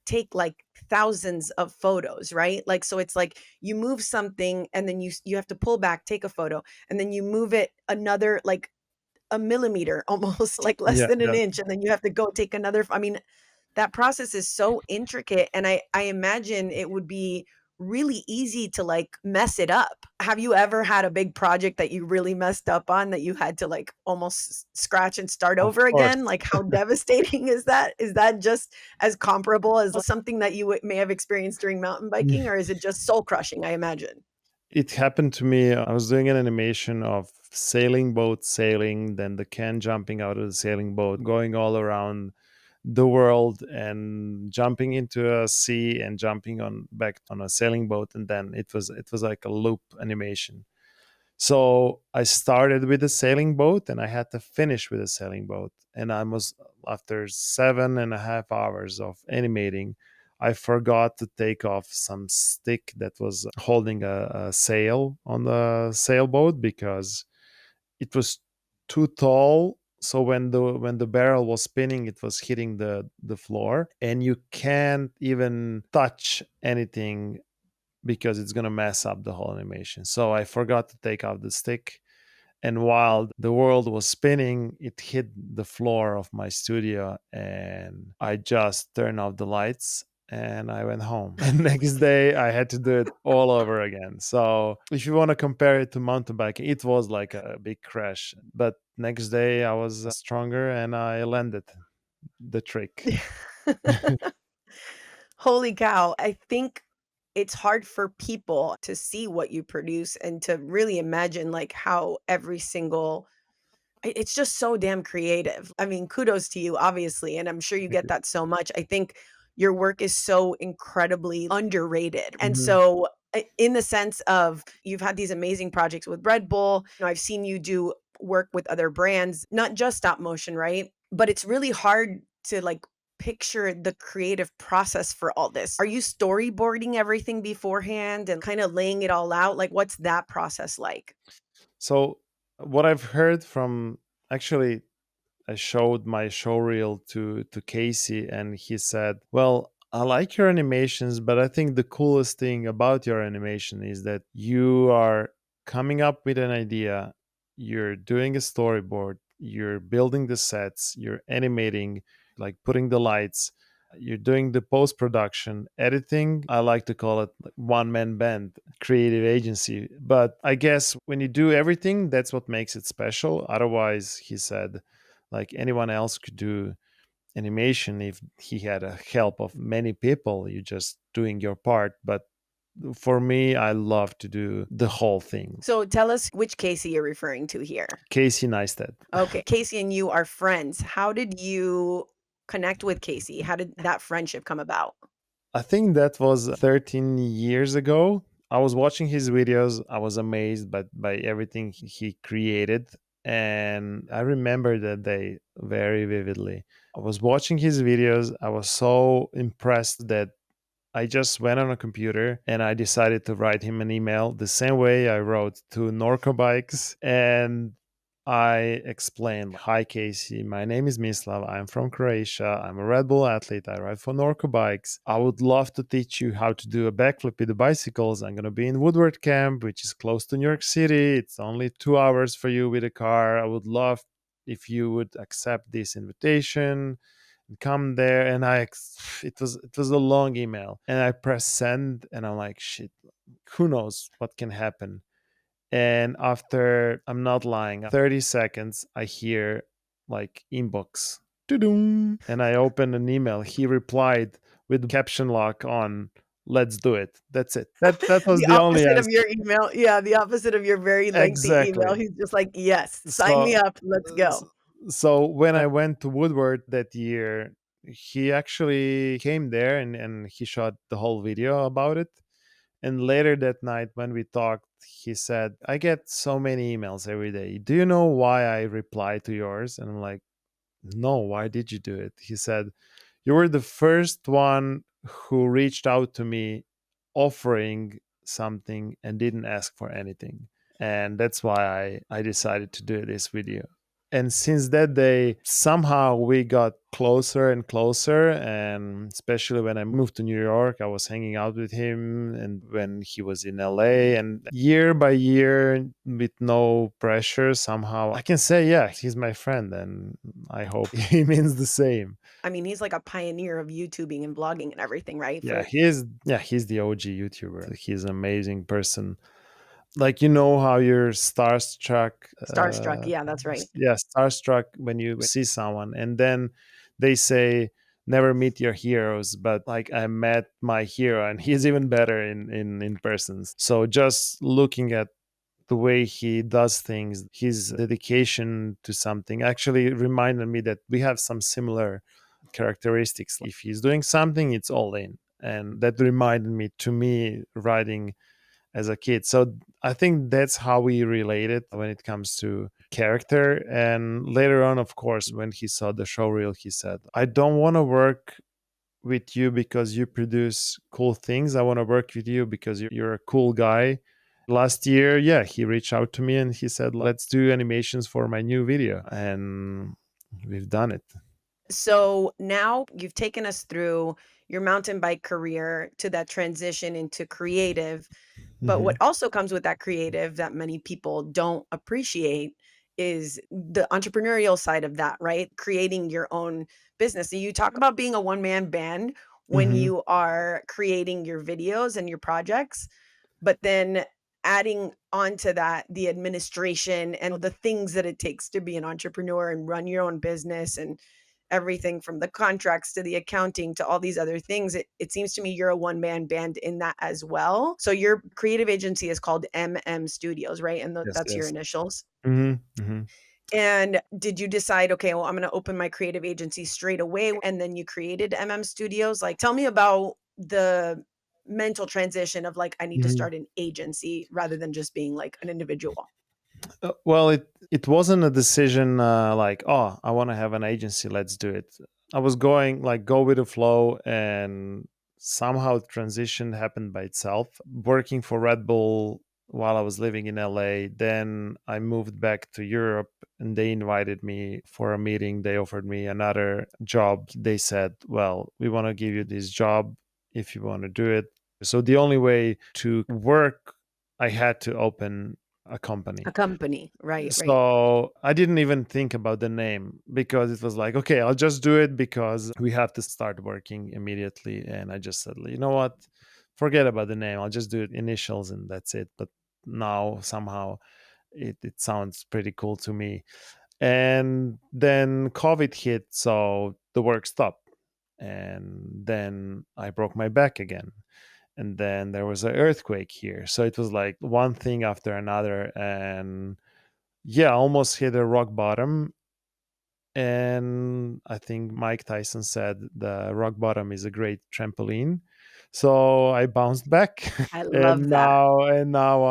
take like thousands of photos, right? Like, so it's like you move something and then you have to pull back, take a photo, and then you move it another like a millimeter almost like less Yeah, than an yeah. inch, and then you have to go take another. I mean, that process is so intricate, and I imagine it would be really easy to like mess it up. Have you ever had a big project that you really messed up on that you had to like almost scratch and start Of over course. again? Like how devastating is that? Is that just as comparable as something that you may have experienced during mountain biking, or is it just soul crushing, I imagine? It happened to me. I was doing an animation of sailing boat sailing, then the can jumping out of the sailing boat, going all around the world and jumping into a sea and jumping on back on a sailing boat, and then it was like a loop animation. So I started with a sailing boat and I had to finish with a sailing boat. And I was, after 7.5 hours of animating, I forgot to take off some stick that was holding a sail on the sailboat because it was too tall. So when the barrel was spinning, it was hitting the floor, and you can't even touch anything because it's going to mess up the whole animation. So I forgot to take out the stick. And while the world was spinning, it hit the floor of my studio, and I just turned off the lights and I went home. And next day, I had to do it all over again. So, if you want to compare it to mountain biking, it was like a big crash. But next day, I was stronger and I landed the trick. Holy cow. I think it's hard for people to see what you produce and to really imagine like how every single it's just so damn creative. I mean, kudos to you, obviously, and I'm sure you Thank get you. that so much. I think your work is so incredibly underrated. And Mhm. so, in the sense of you've had these amazing projects with Red Bull, I've seen you do work with other brands, not just stop motion, right? But it's really hard to like picture the creative process for all this. Are you storyboarding everything beforehand and kind of laying it all out? Like, what's that process like? So, what I've heard from, actually, I showed my show reel to Casey, and he said, "Well, I like your animations, but I think the coolest thing about your animation is that you are coming up with an idea, you're doing a storyboard, you're building the sets, you're animating, like putting the lights, you're doing the post production, editing. I like to call it like one man band, creative agency. But I guess when you do everything, that's what makes it special. Otherwise, he said, like anyone else could do animation if he had a help of many people. You're just doing your part. But for me, I love to do the whole thing. So tell us which Casey you're referring to here. Casey Neistat. Okay, Casey and you are friends. How did you connect with Casey? How did that friendship come about? I think that was 13 years ago. I was watching his videos. I was amazed by everything he created. And I remember that day very vividly. I was watching his videos. I was so impressed that I just went on a computer and I decided to write him an email the same way I wrote to Norco Bikes. And I explained, "Hi, Casey. My name is Mislav. I'm from Croatia. I'm a Red Bull athlete. I ride for Norco Bikes. I would love to teach you how to do a backflip with the bicycles. I'm going to be in Woodward camp, which is close to New York City. It's only 2 hours for you with a car. I would love if you would accept this invitation and come there." And it was a long email, and I press send, and I'm like, shit, who knows what can happen. And after, I'm not lying, 30 seconds, I hear like inbox. Doo-doom. And I open an email. He replied with caption lock on, let's do it. That's it. That was The the only opposite of answer. your email. Yeah, the opposite of your very lengthy email. Exactly. He's just like, "Yes, sign me So, up. Let's s- go." so when I went to Woodward that year, he actually came there and he shot the whole video about it. And later that night, when we talked, he said, I get so many emails every day. Do you know why I reply to yours? And I'm like, no, why did you do it? He said, you were the first one who reached out to me offering something and didn't ask for anything. And that's why I decided to do this video. And since that day, somehow we got closer and closer. And especially when I moved to New York, I was hanging out with him. And when he was in LA, and year by year, with no pressure, somehow I can say, yeah, he's my friend. And I hope he means the same. I mean, he's like a pioneer of YouTubing and blogging and everything, right? Yeah, For he's the OG YouTuber. He's an amazing person. Like, you know how you're starstruck, Starstruck. Yeah, that's right. yeah, starstruck when you see someone, and then they say never meet your heroes, but like I met my hero and he's even better in person. So just looking at the way he does things, his dedication to something actually reminded me that we have some similar characteristics. If he's doing something, it's all in. And that reminded me to me riding as a kid. So I think that's how we related when it comes to character. And later on, of course, when he saw the show reel, he said, I don't want to work with you because you produce cool things. I want to work with you because you're a cool guy. Last year, yeah, he reached out to me and he said, let's do animations for my new video. And we've done it. So now you've taken us through your mountain bike career to that transition into creative. But what Hmm. also comes with that creative that many people don't appreciate is the entrepreneurial side of that, right? Creating your own business. So you talk about being a one man band when Hmm. you are creating your videos and your projects, but then adding onto that the administration and the things that it takes to be an entrepreneur and run your own business and everything from the contracts to the accounting to all these other things. It seems to me you're a one man band in that as well. So your creative agency is called MM Studios, right? And Yes, that's your yes. initials. Hmm. Hmm. And did you decide, okay, well, I'm going to open my creative agency straight away? And then you created MM Studios? Like, tell me about the mental transition of like, I need to Hmm. start an agency rather than just being like an individual. Well, it wasn't a decision like, oh, I want to have an agency, let's do it. I was going like go with the flow, and somehow transition happened by itself. Working for Red Bull while I was living in LA, then I moved back to Europe, and they invited me for a meeting. They offered me another job. They said, well, we want to give you this job if you want to do it. So the only way to work, I had to open a A company. company. Right, right. So I didn't even think about the name because it was like, okay, I'll just do it because we have to start working immediately. And I just said, you know what? Forget about the name. I'll just do it initials and that's it. But now somehow it sounds pretty cool to me. And then COVID hit, so the work stopped. And then I broke my back again, and then there was an earthquake here, so it was like one thing after another, and yeah, almost hit a rock bottom. And I think Mike Tyson said the rock bottom is a great trampoline. So I bounced back, I love and that. now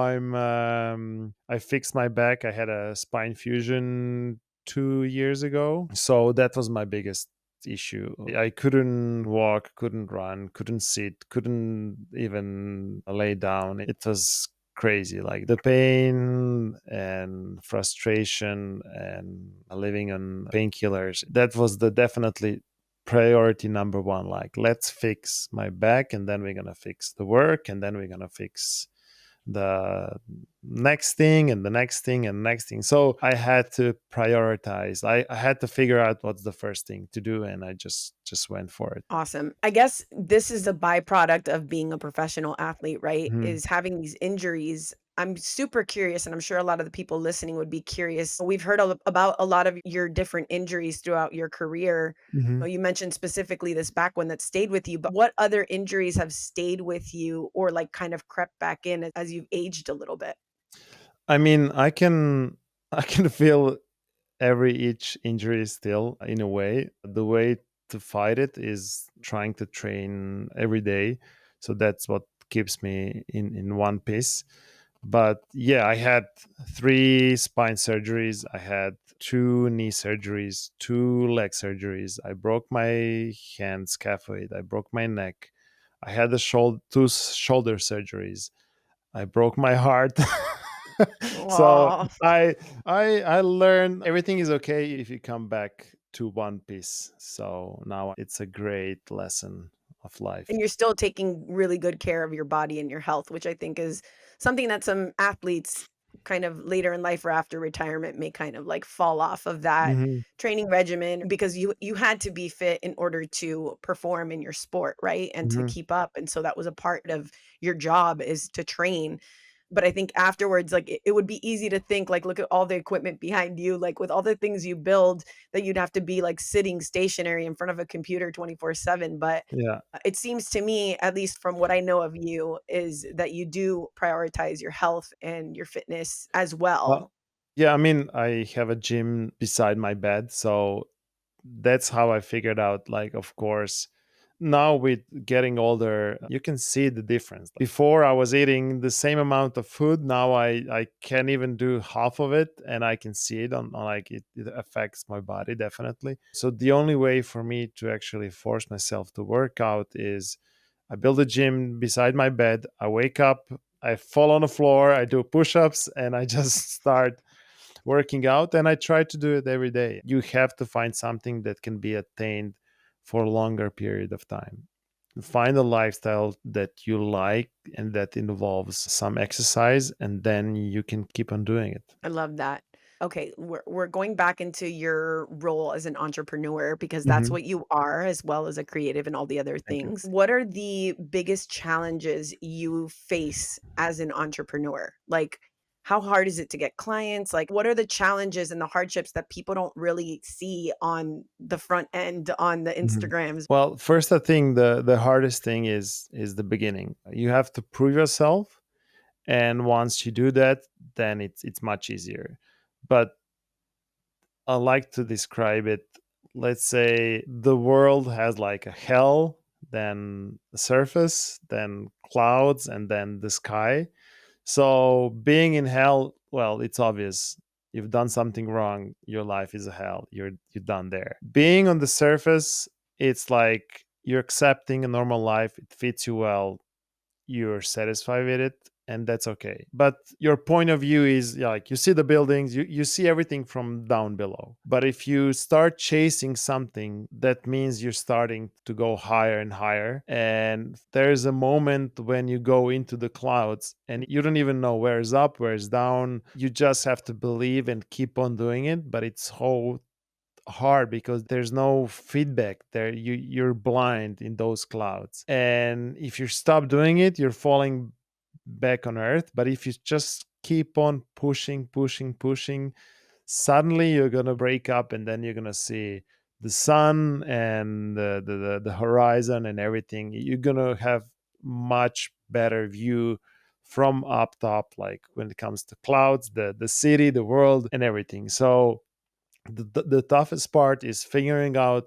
I fixed my back. I had a spine fusion 2 years ago, so that was my biggest issue. I couldn't walk, couldn't run, couldn't sit, couldn't even lay down. It was crazy, like the pain and frustration and living on painkillers. That was the definitely priority number one. Like, let's fix my back, and then we're gonna fix the work, and then we're gonna fix the next thing and the next thing and next thing. So I had to prioritize. I had to figure out what's the first thing to do, and I just went for it. Awesome. I guess this is a byproduct of being a professional athlete, right? Mhm. Is having these injuries I'm super curious, and I'm sure a lot of the people listening would be curious. We've heard about a lot of your different injuries throughout your career. Mhm. You mentioned specifically this back one that stayed with you, but what other injuries have stayed with you or like kind of crept back in as you've aged a little bit? I mean, I can feel every each injury still in a way. The way to fight it is trying to train every day. So that's what keeps me in one piece. But yeah, I had three spine surgeries. I had two knee surgeries, two leg surgeries. I broke my hand scaphoid. I broke my neck. I had two shoulder surgeries. I broke my heart. So Oh, I learned everything is okay if you come back to one piece. So now it's a great lesson of and life. you're still taking really good care of your body and your health, which I think is something that some athletes kind of later in life or after retirement may kind of like fall off of that Hmm. training regimen because you had to be fit in order to perform in your sport, right? And to Hmm. keep up. And so that was a part of your job is to train. But I think afterwards, like it would be easy to think like, look at all the equipment behind you, like with all the things you build that you'd have to be like sitting stationary in front of a computer 24/7. But Yeah. it seems to me, at least from what I know of you, is that you do prioritize your health and your fitness as well. Well, yeah. I mean, I have a gym beside my bed, so that's how I figured out, like, of course, now with getting older, you can see the difference. Before I was eating the same amount of food. Now I can't even do half of it, and I can see it like it affects my body definitely. So the only way for me to actually force myself to work out is I build a gym beside my bed. I wake up, I fall on the floor, I do push-ups, and I just start working out, and I try to do it every day. You have to find something that can be attained for a longer period of time. Find a lifestyle that you like and that involves some exercise, and then you can keep on doing it. I love that. Okay, we're going back into your role as an entrepreneur because that's Hmm. what you are, as well as a creative and all the other Thank you. things. What are the biggest challenges you face as an entrepreneur? Like, how hard is it to get clients? Like, what are the challenges and the hardships that people don't really see on the front end on the Mhm. Instagrams? Well, first, I think the hardest thing is the beginning. You have to prove yourself, and once you do that, then it's much easier. But I like to describe it. Let's say the world has like a hell, then the surface, then clouds, and then the sky. So being in hell, well, it's obvious. You've done something wrong. Your life is a hell. You're done there. Being on the surface, it's like you're accepting a normal life. It fits you well, you're satisfied with it, and that's okay. But your point of view is, yeah, like, you see the buildings, you see everything from down below. But if you start chasing something, that means you're starting to go higher and higher, and there's a moment when you go into the clouds and you don't even know where's up, where's down. You just have to believe and keep on doing it, but it's so hard because there's no feedback there. You're blind in those clouds, and if you stop doing it, you're falling back on earth. But if you just keep on pushing, suddenly you're gonna break up, and then you're gonna see the sun and the horizon and everything. You're gonna have much better view from up top, like when it comes to clouds, the city, the world, and everything. So the toughest part is figuring out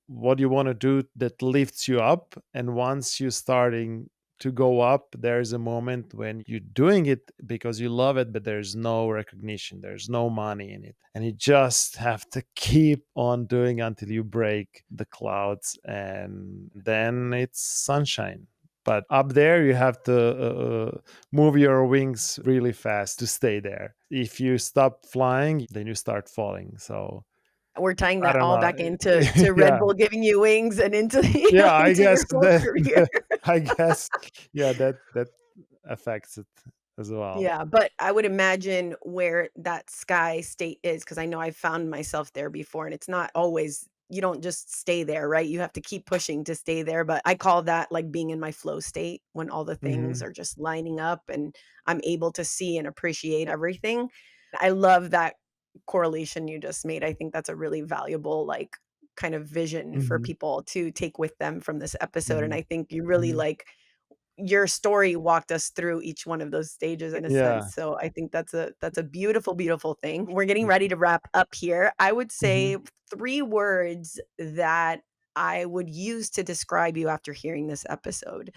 what you want to do that lifts you up. And once you're starting to go up, there's a moment when you're doing it because you love it, but there's no recognition, there's no money in it, and you just have to keep on doing until you break the clouds, and then it's sunshine. But up there, you have to move your wings really fast to stay there. If you stop flying, then you start falling. So We're tying I that don't all know. back into Red Yeah, Bull giving you wings and into yeah. I into guess your whole career. I guess, yeah, that affects it as well. Yeah, but I would imagine where that sky state is, because I know I've found myself there before, and it's not always you don't just stay there, right? You have to keep pushing to stay there. But I call that like being in my flow state when all the things Hmm. are just lining up and I'm able to see and appreciate everything. I love that correlation you just made. I think that's a really valuable, like, kind of vision for Hmm. people to take with them from this episode. And Hmm. I think you really Hmm. like your story walked us through each one of those stages in a Yeah. sense. So I think that's a beautiful, beautiful thing. We're getting Thank ready you. to wrap up here. I would Hmm. say 3 words that I would use to describe you after hearing this episode.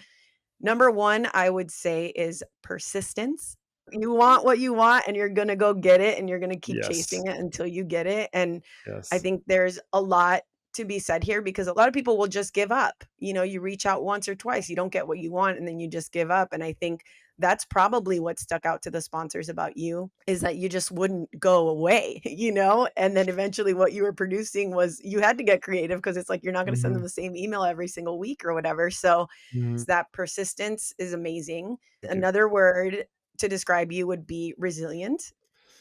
Number 1, I would say is persistence. You want what you want and you're gonna go get it and you're gonna keep Yes. chasing it until you get it, and I Yes. think there's a lot to be said here because a lot of people will just give up. You reach out once or twice, you don't get what you want, and then you just give up, and I think that's probably what stuck out to the sponsors about you is that you just wouldn't go away, and then eventually what you were producing was you had to get creative because it's like you're not gonna send them Hmm. the same email every single week or whatever, so Hmm. that persistence is amazing. Thank you. Another word to describe you would be resilient.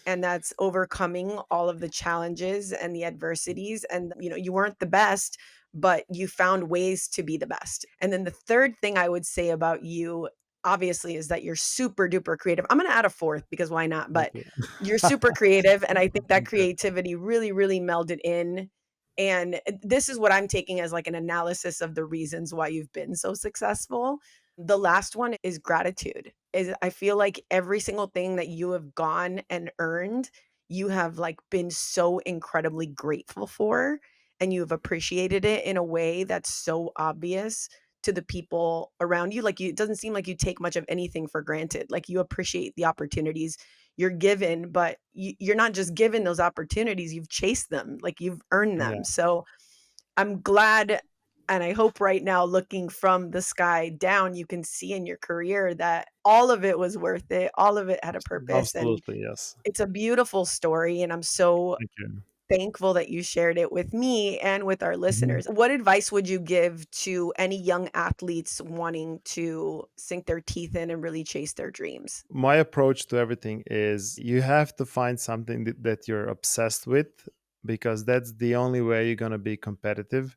And that's overcoming all of the challenges and the adversities. And, you weren't the best, but you found ways to be the best. And then the third thing I would say about you, obviously, is that you're super duper creative. I'm going to add a fourth because why not? Thank But you. you're super creative. And I think that Thank you. creativity really, really melded in. And this is what I'm taking as like an analysis of the reasons why you've been so successful. The last one is gratitude. Is I feel like every single thing that you have gone and earned, you have like been so incredibly grateful for and you have appreciated it in a way that's so obvious to the people around you. Like it doesn't seem like you take much of anything for granted. Like you appreciate the opportunities you're given, but you're not just given those opportunities, you've chased them, like you've earned them. Yeah. So I'm glad and I hope right now looking from the sky down, you can see in your career that all of it was worth it. All of it had a purpose and Absolutely. Yes. it's a beautiful story. And I'm so Thank you. thankful that you shared it with me and with our Mhm. listeners. What advice would you give to any young athletes wanting to sink their teeth in and really chase their dreams? My approach to everything is you have to find something that you're obsessed with because that's the only way you're going to be competitive.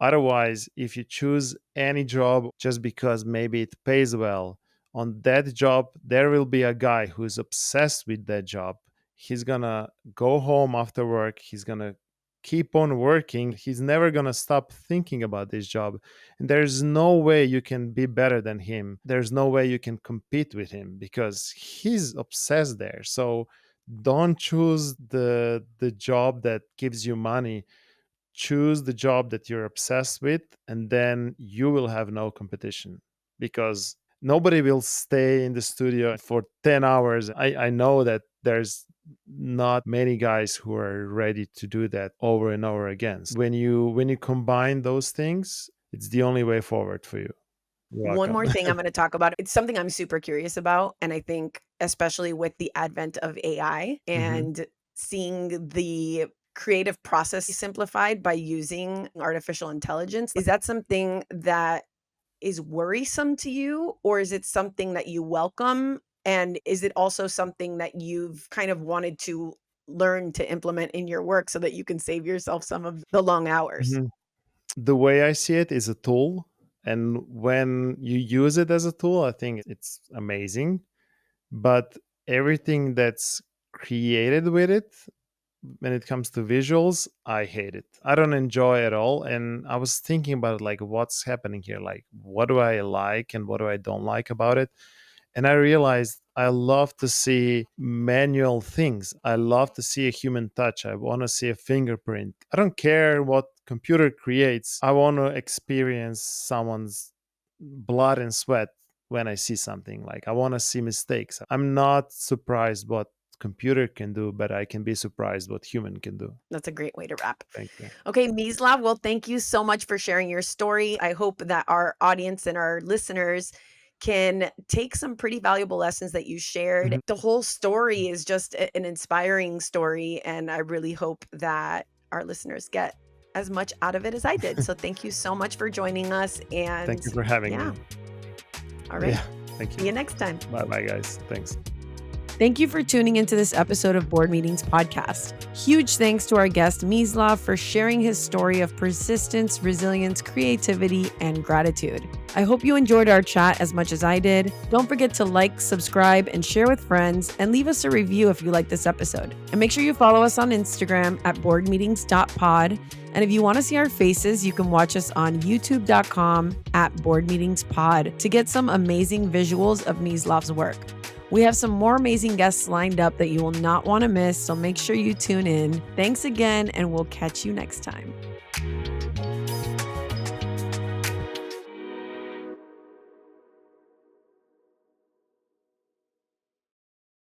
Otherwise, if you choose any job just because maybe it pays well, on that job, there will be a guy who's obsessed with that job. He's gonna go home after work, he's gonna keep on working, he's never gonna stop thinking about this job. And there's no way you can be better than him. There's no way you can compete with him because he's obsessed there. So don't choose the job that gives you money, choose the job that you're obsessed with, and then you will have no competition because nobody will stay in the studio for 10 hours. I know that there's not many guys who are ready to do that over and over again. So when you combine those things, it's the only way forward for you. You're One welcome. more thing I'm going to talk about. It's something I'm super curious about. And I think, especially with the advent of AI Hmm. and seeing the creative process simplified by using artificial intelligence, is that something that is worrisome to you, or is it something that you welcome? And is it also something that you've kind of wanted to learn to implement in your work so that you can save yourself some of the long hours? Hmm. The way I see it is a tool. And when you use it as a tool, I think it's amazing. But everything that's created with it, when it comes to visuals, I hate it. I don't enjoy it at all. And I was thinking about like what's happening here, like what do I like and what do I don't like about it. And I realized I love to see manual things. I love to see a human touch. I want to see a fingerprint. I don't care what computer creates. I want to experience someone's blood and sweat when I see something. Like I want to see mistakes. I'm not surprised what computer can do, but I can be surprised what human can do. That's a great way to wrap. Thank you. Okay, Mislav, well, thank you so much for sharing your story. I hope that our audience and our listeners can take some pretty valuable lessons that you shared. Mhm. The whole story is just an inspiring story, and I really hope that our listeners get as much out of it as I did. So thank you so much for joining us. Thank And you for having yeah, me. all right. Yeah, thank See you. you next time. Bye bye, guys. Thanks. Thank you for tuning into this episode of Board Meetings Podcast. Huge thanks to our guest Mislav for sharing his story of persistence, resilience, creativity, and gratitude. I hope you enjoyed our chat as much as I did. Don't forget to like, subscribe, and share with friends, and leave us a review if you like this episode. And make sure you follow us on Instagram at boardmeetings.pod. And if you want to see our faces, you can watch us on youtube.com at boardmeetingspod to get some amazing visuals of Mislav's work. We have some more amazing guests lined up that you will not want to miss, so make sure you tune in. Thanks again, and we'll catch you next time.